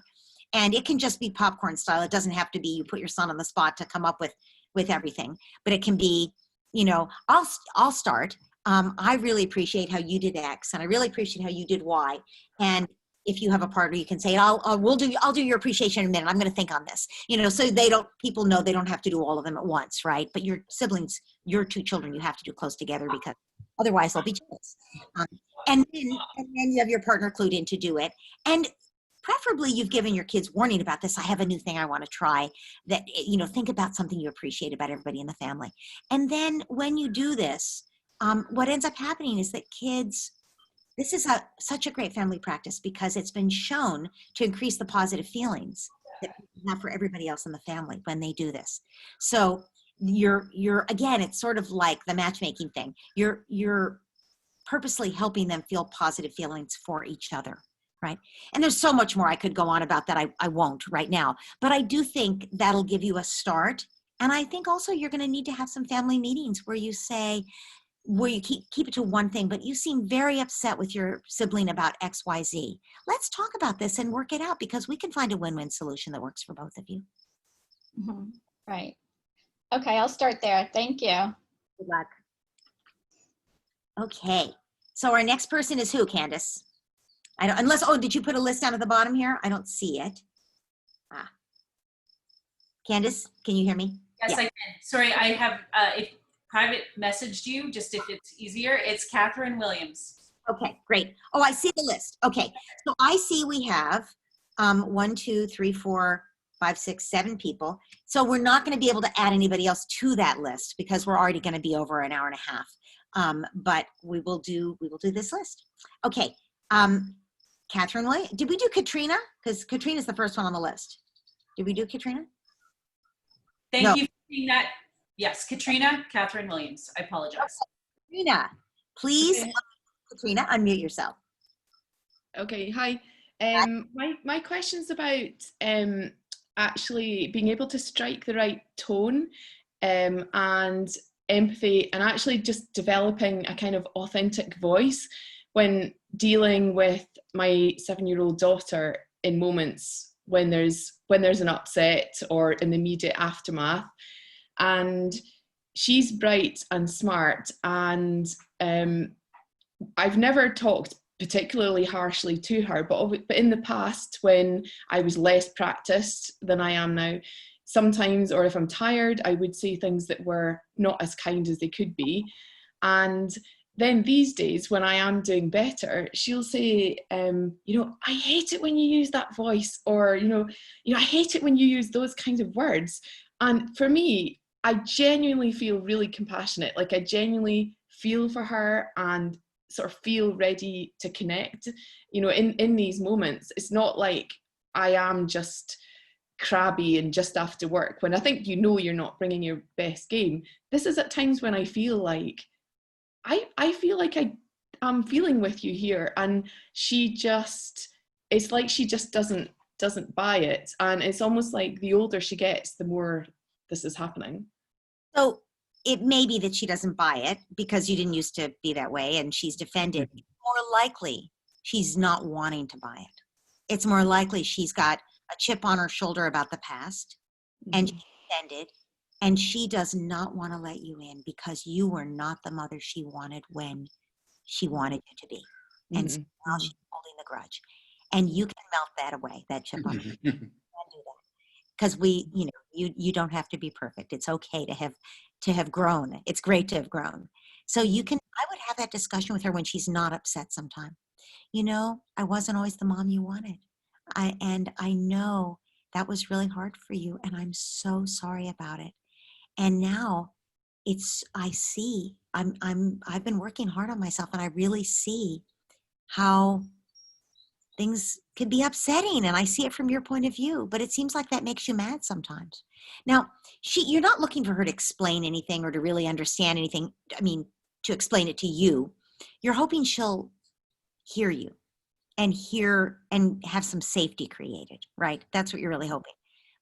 And it can just be popcorn style. It doesn't have to be you put your son on the spot to come up with everything, but it can be, I'll start. I really appreciate how you did X, and I really appreciate how you did Y. And if you have a partner, you can say, I'll do your appreciation in a minute. I'm going to think on this, so people know they don't have to do all of them at once, right? But your siblings, your two children, you have to do close together because otherwise they'll be jealous. And then you have your partner clued in to do it. And preferably you've given your kids warning about this. I have a new thing I want to try. That, think about something you appreciate about everybody in the family. And then when you do this, what ends up happening is that kids, this is such a great family practice because it's been shown to increase the positive feelings that people have for everybody else in the family when they do this. So you're again, it's sort of like the matchmaking thing. You're purposely helping them feel positive feelings for each other. Right. And there's so much more I could go on about that. I won't right now, but I do think that'll give you a start. And I think also you're going to need to have some family meetings where you keep it to one thing, but you seem very upset with your sibling about X, Y, Z. Let's talk about this and work it out because we can find a win-win solution that works for both of you. Mm-hmm. Right. Okay. I'll start there. Thank you. Good luck. Okay. So our next person is who, Candace? Did you put a list down at the bottom here? I don't see it. Candace, can you hear me? Yes, yeah. I can. Sorry, I have private messaged you, just if it's easier. It's Catherine Williams. Okay, great. Oh, I see the list. Okay, so I see we have 1, 2, 3, 4, 5, 6, 7 people. So we're not going to be able to add anybody else to that list because we're already going to be over an hour and a half. But we will do this list. Okay. Catherine Williams. Did we do Katrina? Because Katrina's the first one on the list. Did we do Katrina? Thank you for seeing that. Yes, Katrina, Catherine Williams. I apologize. Okay. Katrina, please, okay. Katrina, unmute yourself. Okay, hi. My question's about actually being able to strike the right tone and empathy, and actually just developing a kind of authentic voice when dealing with my 7-year-old daughter in moments when there's an upset or in the immediate aftermath. And she's bright and smart, and I've never talked particularly harshly to her, but in the past, when I was less practiced than I am now, sometimes, or if I'm tired, I would say things that were not as kind as they could be. And then these days, when I am doing better, she'll say, I hate it when you use that voice, or, I hate it when you use those kinds of words. And for me, I genuinely feel really compassionate. Like, I genuinely feel for her and sort of feel ready to connect, in these moments. It's not like I am just crabby and just after work when I think you're not bringing your best game. This is at times when I feel like I feel like I'm feeling with you here, and it's like she just doesn't buy it. And it's almost like the older she gets, the more this is happening. So it may be that she doesn't buy it because you didn't used to be that way and she's defended. More likely, she's not wanting to buy it. It's more likely she's got a chip on her shoulder about the past and she's offended, and she does not want to let you in because you were not the mother she wanted when she wanted you to be. And so now she's holding the grudge. And you can melt that away, that chip on her shoulder. You can do that. Because you don't have to be perfect. It's okay to have grown. It's great to have grown. So I would have that discussion with her when she's not upset sometime. I wasn't always the mom you wanted. I know that was really hard for you, and I'm so sorry about it. And now I've been working hard on myself, and I really see how things can be upsetting, and I see it from your point of view, but it seems like that makes you mad sometimes. Now, you're not looking for her to explain anything or to really understand anything. I mean, to explain it to you. You're hoping she'll hear you and have some safety created, right? That's what you're really hoping.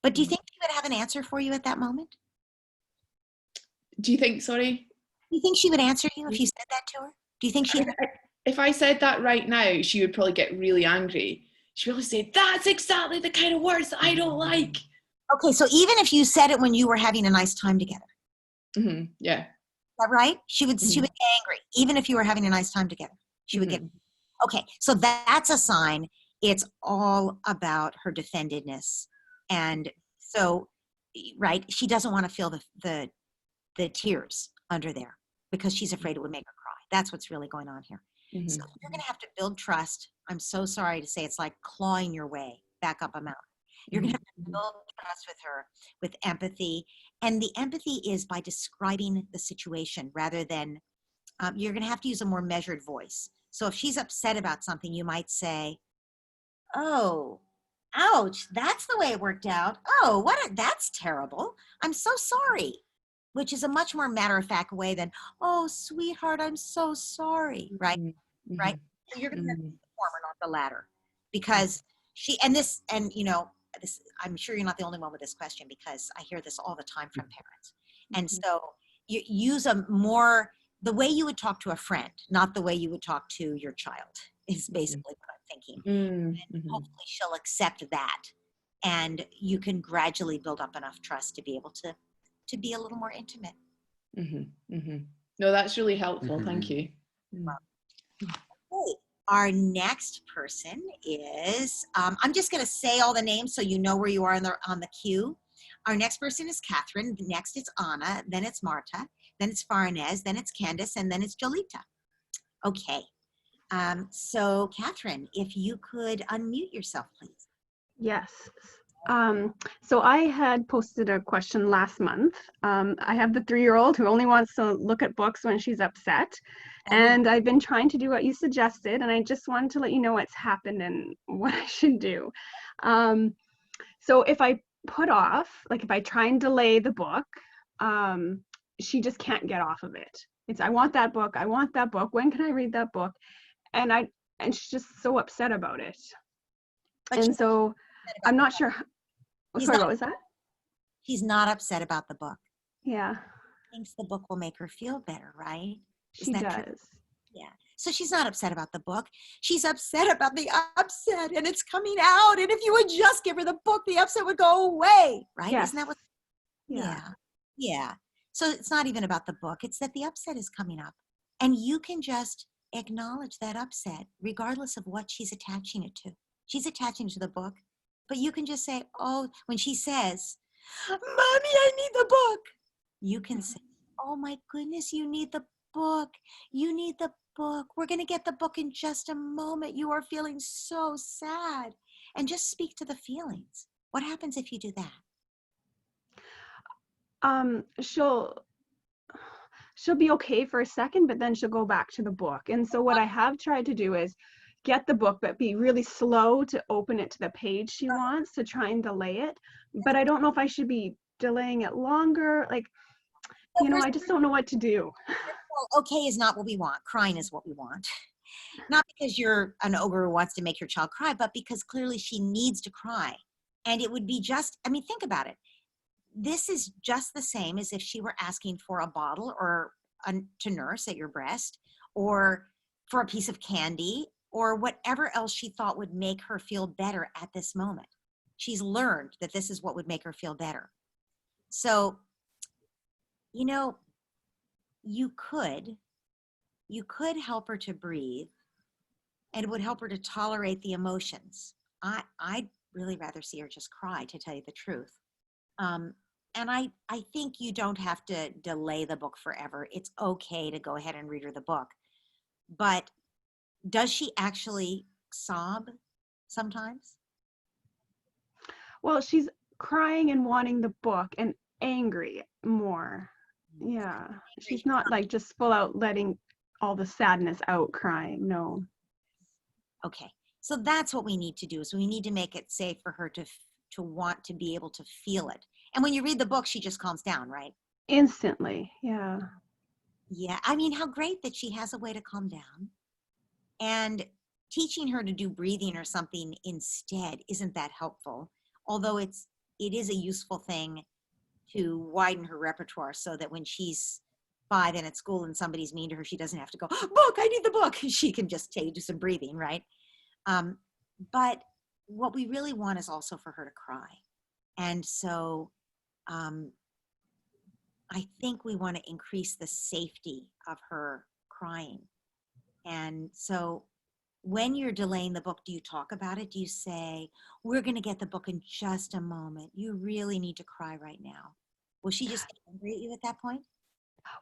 But do you think she would have an answer for you at that moment? Do you think, sorry? Do you think she would answer you if you said that to her? Do you think she? If I said that right now, she would probably get really angry. She would say, "That's exactly the kind of words that I don't like." Okay, so even if you said it when you were having a nice time together. Yeah. Is that right? She would get angry, even if you were having a nice time together. She would get. Okay, so that's a sign. It's all about her defendedness, and so, right, she doesn't want to feel the tears under there because she's afraid it would make her cry. That's what's really going on here. So you're going to have to build trust. I'm so sorry to say it's like clawing your way back up a mountain. You're going to have to build trust with her with empathy. And the empathy is by describing the situation rather than, you're going to have to use a more measured voice. So if she's upset about something, you might say, "Oh, ouch, that's the way it worked out. Oh, that's terrible. I'm so sorry." Which is a much more matter-of-fact way than, "Oh, sweetheart, I'm so sorry," right? Right? So you're going to be the former, not the latter. Because I'm sure you're not the only one with this question because I hear this all the time from parents. And so you use the way you would talk to a friend, not the way you would talk to your child, is basically what I'm thinking. And hopefully she'll accept that. And you can gradually build up enough trust to be able to be a little more intimate. No, that's really helpful. Thank you. Okay. Our next person is, I'm just going to say all the names so you know where you are on the queue. Our next person is Catherine. Next it's Anna. Then it's Marta. Then it's Farnez. Then it's Candace. And then it's Jolita. Okay. So Catherine, if you could unmute yourself, please. Yes. So I had posted a question last month. I have the 3-year-old who only wants to look at books when she's upset. And I've been trying to do what you suggested, and I just wanted to let you know what's happened and what I should do. So if I put off, like if I try and delay the book, she just can't get off of it. It's, "I want that book. I want that book. When can I read that book?" And she's just so upset about it. But And she's so upset about I'm the not book. sure. She's Sorry, not, what was that? she's not upset about the book. Yeah, Thinks the book will make her feel better, right? she Isn't that true? does. Yeah. So she's not upset about the book. She's upset about the upset, and it's coming out. And if you would just give her the book, the upset would go away, right? Yes. Isn't that what? Yeah. Yeah. Yeah. So it's not even about the book. It's that the upset is coming up. And you can just acknowledge that upset, regardless of what she's attaching it to. She's attaching it to the book, but you can just say, oh, when she says, Mommy, I need the book, you can say, oh my goodness, you need the book. You need the book. We're going to get the book in just a moment. You are feeling so sad. And just speak to the feelings. What happens if you do that? She'll be okay for a second, but then she'll go back to the book. And so what I have tried to do is get the book, but be really slow to open it to the page she wants, to try and delay it. But I don't know if I should be delaying it longer. Like, I just don't know what to do. Well, okay is not what we want. Crying is what we want. Not because you're an ogre who wants to make your child cry, but because clearly she needs to cry. And it would be just, I mean, think about it. This is just the same as if she were asking for a bottle or to nurse at your breast, or for a piece of candy, or whatever else she thought would make her feel better at this moment. She's learned that this is what would make her feel better. So, you could help her to breathe, and it would help her to tolerate the emotions. I'd really rather see her just cry, to tell you the truth. And I think you don't have to delay the book forever. It's okay to go ahead and read her the book. But does she actually sob sometimes? Well, she's crying and wanting the book and angry more. Yeah. She's not like just full out letting all the sadness out crying. No. Okay. So that's what we need to do, is we need to make it safe for her to want to be able to feel it. And when you read the book, she just calms down, right? Instantly. Yeah. Yeah. I mean, how great that she has a way to calm down. And teaching her to do breathing or something instead isn't that helpful. Although it is a useful thing to widen her repertoire, so that when she's 5 and at school and somebody's mean to her, she doesn't have to go, book, I need the book. She can just do some breathing, right? But what we really want is also for her to cry. And so I think we want to increase the safety of her crying. And so when you're delaying the book, do you talk about it? Do you say, we're going to get the book in just a moment. You really need to cry right now. Will she just get angry at you at that point?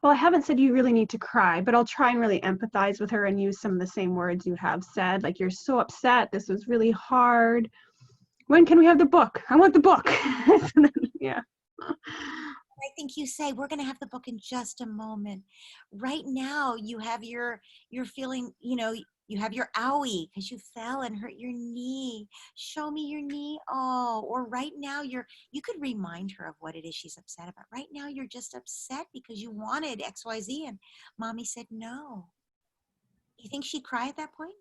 Well, I haven't said you really need to cry, but I'll try and really empathize with her and use some of the same words you have said. Like, you're so upset. This was really hard. When can we have the book? I want the book. Yeah. I think you say, we're going to have the book in just a moment. Right now, you have you're feeling, you have your owie because you fell and hurt your knee. Show me your knee. Oh, or right now you could remind her of what it is she's upset about. Right now, you're just upset because you wanted XYZ and mommy said no. You think she'd cry at that point?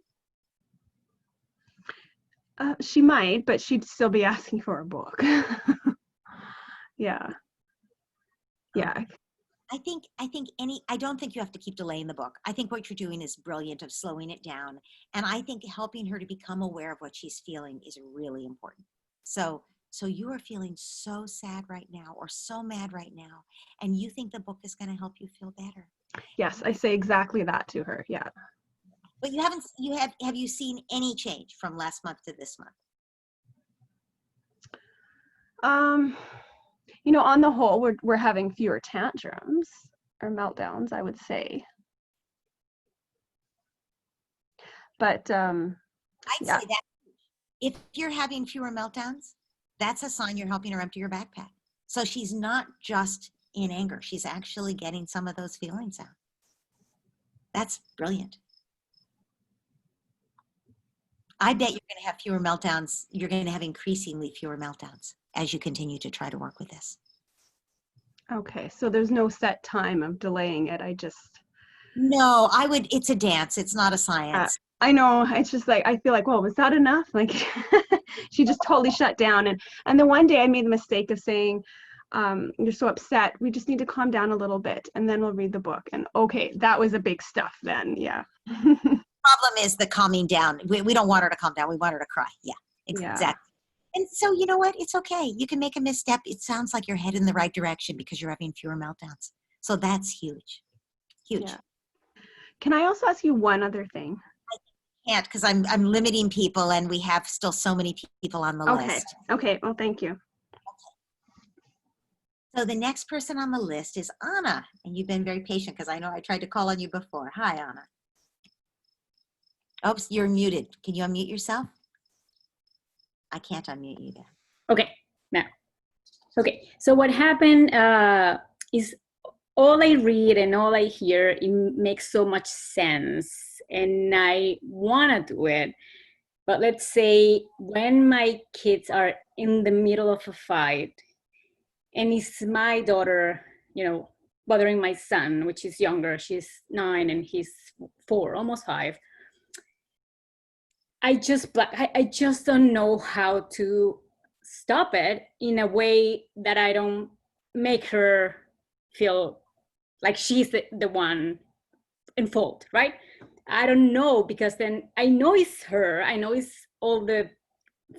She might, but she'd still be asking for a book. Yeah. Yeah. I don't think you have to keep delaying the book. I think what you're doing is brilliant, of slowing it down. And I think helping her to become aware of what she's feeling is really important. So you are feeling so sad right now, or so mad right now, and you think the book is going to help you feel better. Yes, I say exactly that to her. Yeah. But have you seen any change from last month to this month? On the whole, we're having fewer tantrums or meltdowns, I would say. But I'd say that if you're having fewer meltdowns, that's a sign you're helping her empty your backpack. So she's not just in anger. She's actually getting some of those feelings out. That's brilliant. I bet you're going to have fewer meltdowns. You're going to have increasingly fewer meltdowns as you continue to try to work with this. Okay, so there's no set time of delaying it. No, it's a dance. It's not a science. I know. It's just like, I feel like, well, was that enough? Like, she just totally shut down. And then one day I made the mistake of saying, you're so upset. We just need to calm down a little bit and then we'll read the book. And okay, that was a big stuff then. Yeah. Problem is the calming down. We don't want her to calm down. We want her to cry. Yeah, exactly. Yeah. And so, you know what? It's okay. You can make a misstep. It sounds like you're headed in the right direction because you're having fewer meltdowns. So that's huge. Huge. Yeah. Can I also ask you one other thing? Can't, because I'm limiting people and we have still so many people on the list. Okay. Well, thank you. So the next person on the list is Anna, and you've been very patient because I know I tried to call on you before. Hi, Anna. Oops, you're muted. Can you unmute yourself? I can't unmute you there. Okay, now. Okay, so what happened is all I read and all I hear, it makes so much sense and I want to do it. But let's say when my kids are in the middle of a fight and it's my daughter, you know, bothering my son, which is younger, she's 9 and he's 4, almost 5. I just don't know how to stop it in a way that I don't make her feel like she's the one in fault, right? I don't know, because then I know it's her, I know it's all the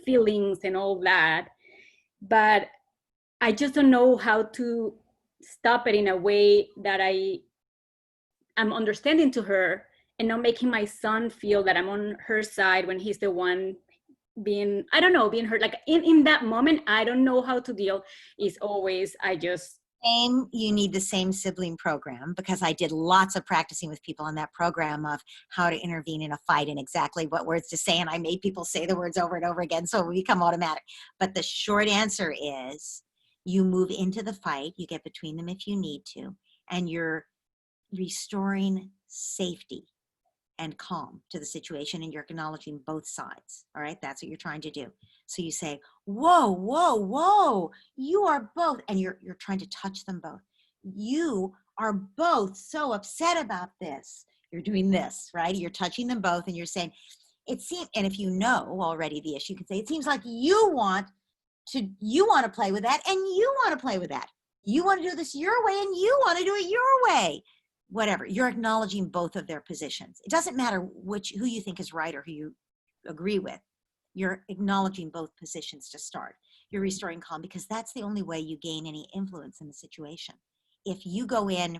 feelings and all that, but I just don't know how to stop it in a way that I'm understanding to her and not making my son feel that I'm on her side when he's the one being, I don't know, being hurt. Like in that moment, I don't know how to deal. It's always, you need the same sibling program, because I did lots of practicing with people on that program of how to intervene in a fight and exactly what words to say. And I made people say the words over and over again, so it will become automatic. But the short answer is you move into the fight, you get between them if you need to, and you're restoring safety and calm to the situation, and you're acknowledging both sides. All right, that's what you're trying to do. So you say, whoa, whoa, whoa, you are both, and you're trying to touch them both. You are both so upset about this. You're doing this, right? You're touching them both, and you're saying, it seems, and if you know already the issue, you can say, it seems like you want to play with that, and you want to play with that. You want to do this your way, and you want to do it your way. Whatever, you're acknowledging both of their positions. It doesn't matter who you think is right or who you agree with. You're acknowledging both positions to start. You're restoring calm, because that's the only way you gain any influence in the situation. If you go in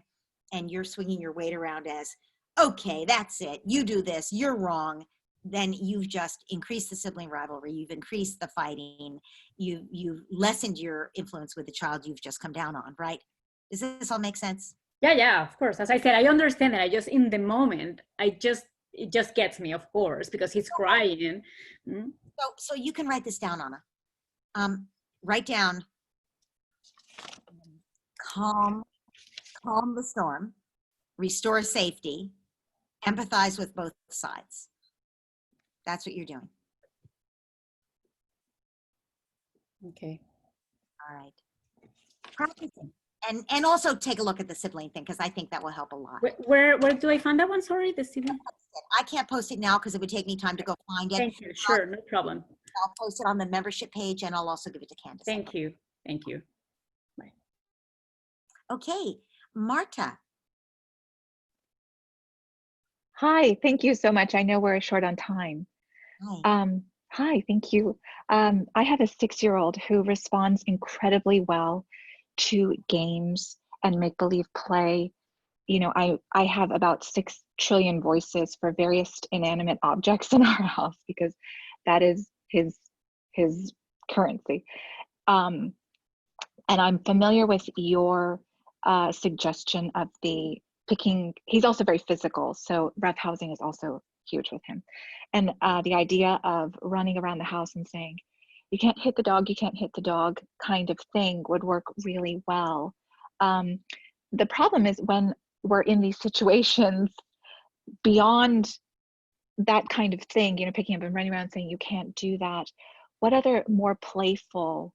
and you're swinging your weight around as, okay, that's it, you do this, you're wrong, then you've just increased the sibling rivalry, you've increased the fighting, you've lessened your influence with the child you've just come down on, right? Does this all make sense? Yeah, of course. As I said, I understand that. I just, in the moment, it just gets me, of course, because he's crying. Mm-hmm. So you can write this down, Anna. Write down, calm the storm, restore safety, empathize with both sides. That's what you're doing. Okay. All right. Practicing. And also take a look at the sibling thing, because I think that will help a lot. Where do I find that one? Sorry, the sibling. I can't post it now because it would take me time to go find it. Thank you. Sure, no problem. I'll post it on the membership page, and I'll also give it to Candace. Thank you. Thank you. Bye. Okay, Marta. Hi, thank you so much. I know we're short on time. Hi, thank you. I have a 6-year-old who responds incredibly well to games and make-believe play. You know, I have about 6 trillion voices for various inanimate objects in our house, because that is his currency. And I'm familiar with your suggestion of the picking. He's also very physical, so roughhousing is also huge with him. And the idea of running around the house and saying, you can't hit the dog, you can't hit the dog kind of thing would work really well. The problem is when we're in these situations beyond that kind of thing, you know, picking up and running around saying you can't do that, what other more playful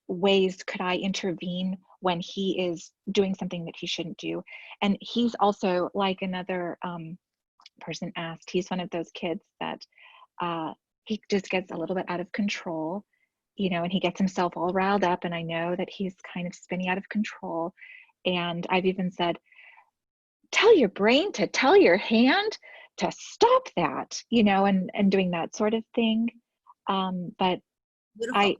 ways could I intervene when he is doing something that he shouldn't do? And he's also like another person asked, he's one of those kids that he just gets a little bit out of control, you know, and he gets himself all riled up, and I know that he's kind of spinning out of control. And I've even said, tell your brain to tell your hand to stop that, you know, and doing that sort of thing. But Beautiful.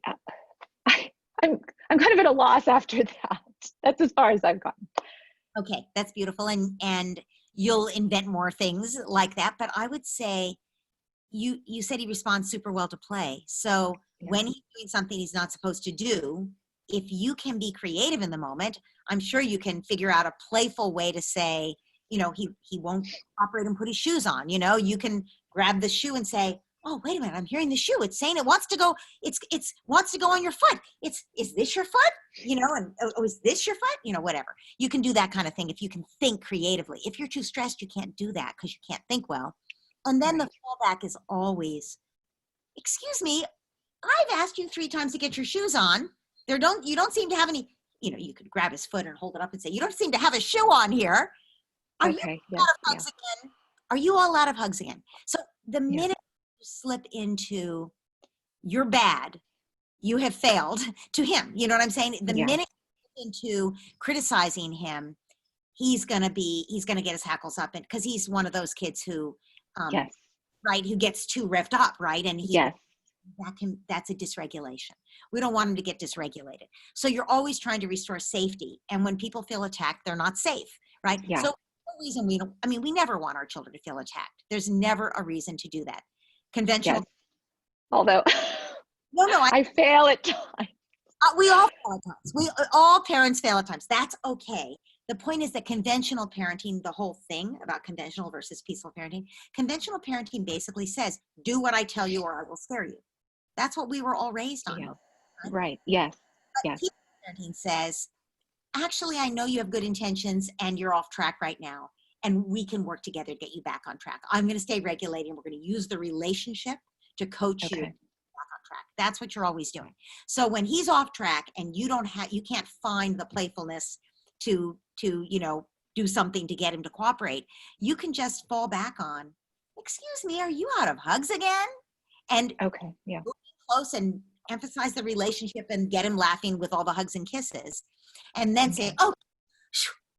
I'm kind of at a loss after that. That's as far as I've gotten. Okay, that's beautiful. And you'll invent more things like that. But I would say you said he responds super well to play. So when he's doing something he's not supposed to do, if you can be creative in the moment, I'm sure you can figure out a playful way to say, you know, he won't cooperate and put his shoes on. You know, you can grab the shoe and say, oh, wait a minute, I'm hearing the shoe. It's saying it wants to go, it's wants to go on your foot. Is this your foot? You know, and oh, is this your foot? You know, whatever. You can do that kind of thing if you can think creatively. If you're too stressed, you can't do that because you can't think well. And then the fallback is always, excuse me, I've asked you 3 times to get your shoes on. You don't seem to have any, you know, you could grab his foot and hold it up and say, you don't seem to have a shoe on here. Are you all out of hugs again? Are you all out of hugs again? So the minute you slip into you're bad, you have failed to him. You know what I'm saying? The minute you slip into criticizing him, he's gonna get his hackles up, and because he's one of those kids who right, who gets too revved up, right? And that's a dysregulation. We don't want him to get dysregulated. So you're always trying to restore safety. And when people feel attacked, they're not safe, right? So no reason we never want our children to feel attacked. There's never a reason to do that. Conventional. Although I fail at times. We all fail at times. All parents fail at times. That's okay. The point is that conventional parenting, the whole thing about conventional versus peaceful parenting, conventional parenting basically says, do what I tell you or I will scare you. That's what we were all raised on. Right. Yes. But peaceful parenting says, actually, I know you have good intentions and you're off track right now, and we can work together to get you back on track. I'm going to stay regulated, and we're going to use the relationship to coach you back on track. That's what you're always doing. So when he's off track and you can't find the playfulness to you know, do something to get him to cooperate, you can just fall back on, excuse me, are you out of hugs again? And move close and emphasize the relationship and get him laughing with all the hugs and kisses, and then say, oh,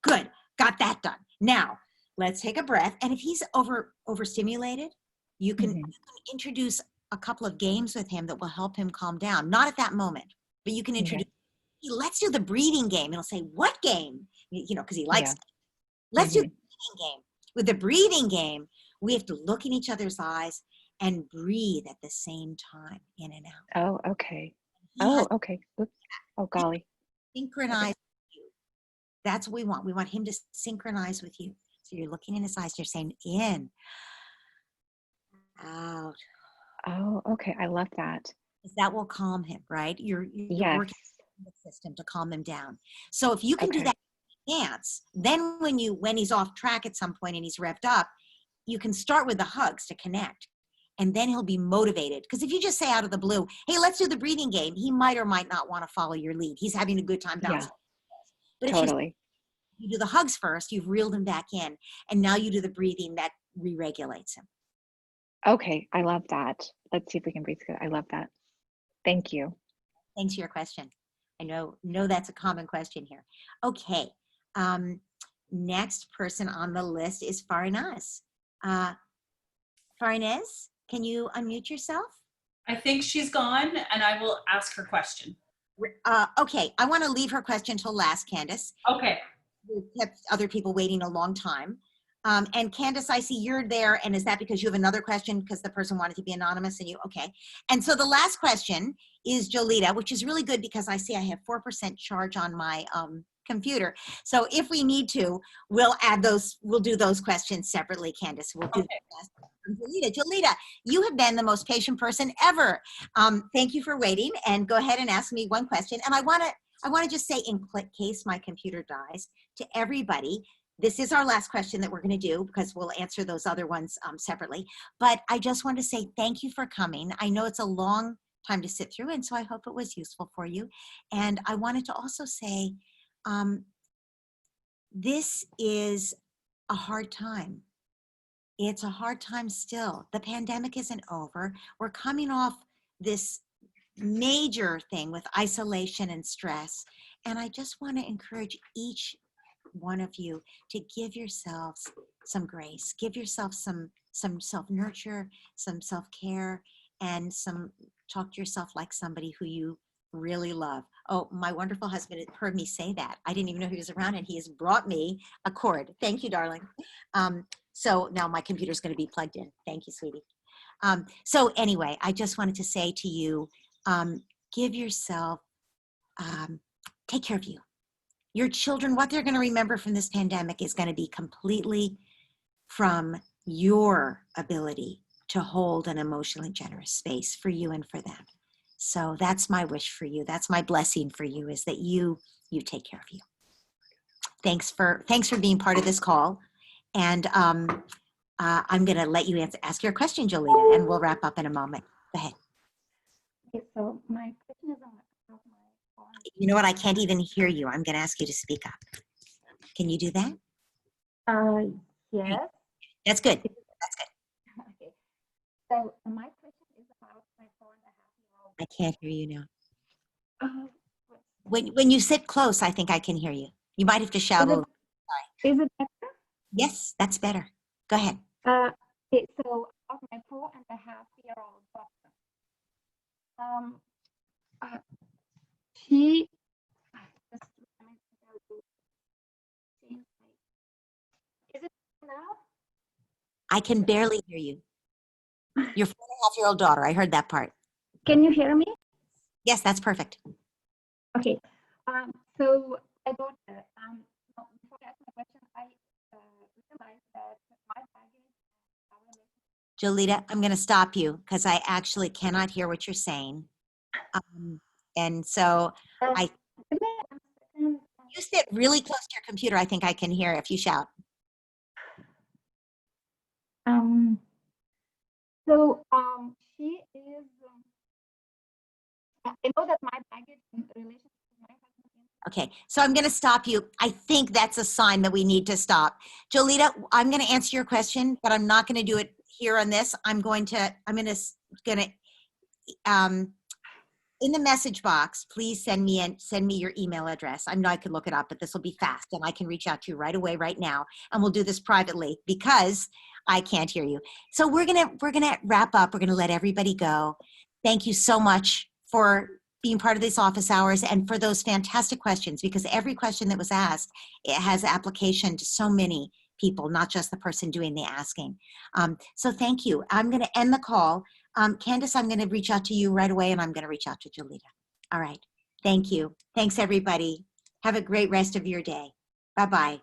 good, got that done. Now let's take a breath. And if he's overstimulated, you can introduce a couple of games with him that will help him calm down. Not at that moment, but you can introduce, let's do the breathing game. And he'll say, what game? You know, because he likes it. Let's do the breathing game. With the breathing game, we have to look in each other's eyes and breathe at the same time, in and out. Oh, okay. Oh, okay. Oops. Oh, golly. Synchronize with you. That's what we want. We want him to synchronize with you. So you're looking in his eyes, you're saying in, out. Oh, okay. I love that. That will calm him, right? You're working the system to calm him down. So if you can do that dance, then when he's off track at some point and he's revved up, you can start with the hugs to connect. And then he'll be motivated. Because if you just say out of the blue, hey, let's do the breathing game, he might or might not want to follow your lead. He's having a good time bouncing. But if you do the hugs first, you've reeled him back in. And now you do the breathing that re-regulates him. Okay, I love that. Let's see if we can breathe good. I love that. Thank you. Thanks for your question. I know that's a common question here. Okay, next person on the list is Farinaz. Farinaz, can you unmute yourself? I think she's gone, and I will ask her question. Okay, I want to leave her question till last, Candace. Okay. We've kept other people waiting a long time. And Candace, I see you're there, and is that because you have another question because the person wanted to be anonymous and you, okay. And so the last question is Jolita, which is really good because I see I have 4% charge on my computer. So if we need to, we'll do those questions separately, Candace. We'll do that. Jolita, you have been the most patient person ever. Thank you for waiting, and go ahead and ask me one question. And I want to just say, in case my computer dies, to everybody, this is our last question that we're going to do because we'll answer those other ones separately. But I just want to say thank you for coming. I know it's a long time to sit through, and so I hope it was useful for you. And I wanted to also say, this is a hard time. It's a hard time still. The pandemic isn't over. We're coming off this major thing with isolation and stress. And I just want to encourage each one of you to give yourselves some grace, give yourself some self-nurture, some self-care, and talk to yourself like somebody who you really love. Oh, my wonderful husband heard me say that. I didn't even know he was around, and he has brought me a cord. Thank you, darling. So now my computer's going to be plugged in. Thank you, sweetie. So anyway, I just wanted to say to you, give yourself, take care of you. Your children, what they're going to remember from this pandemic is going to be completely from your ability to hold an emotionally generous space for you and for them. So that's my wish for you. That's my blessing for you, is that you take care of you. Thanks for being part of this call. And I'm going to let you ask your question, Jolita, and we'll wrap up in a moment. Go ahead. Okay, so my question is on my phone. You know what? I can't even hear you. I'm going to ask you to speak up. Can you do that? Yes. That's good. That's good. Okay. So my question is about my 4.5-year-old. I can't hear you now. When you sit close, I think I can hear you. You might have to shout a little. Is it better? Yes, that's better. Go ahead. Okay, so of my 4.5-year-old daughter, she is it now? I can barely hear you. Your 4.5-year-old daughter. I heard that part. Can you hear me? Yes, that's perfect. Okay. So my daughter, before I ask my question, I realized that my baggage. Jolita, I'm going to stop you because I actually cannot hear what you're saying. And so you sit really close to your computer. I think I can hear if you shout. She is. I know that my baggage in relation to my husband. Okay, so I'm going to stop you. I think that's a sign that we need to stop. Jolita, I'm going to answer your question, but I'm not going to do it here on this. I'm going to in the message box, please send me your email address. I know I could look it up, but this will be fast and I can reach out to you right away, right now. And we'll do this privately because I can't hear you. So we're going to wrap up. We're going to let everybody go. Thank you so much for being part of these office hours and for those fantastic questions, because every question that was asked, it has application to so many people, not just the person doing the asking. So thank you. I'm going to end the call. Candace, I'm going to reach out to you right away, and I'm going to reach out to Jolita. All right. Thank you. Thanks, everybody. Have a great rest of your day. Bye-bye.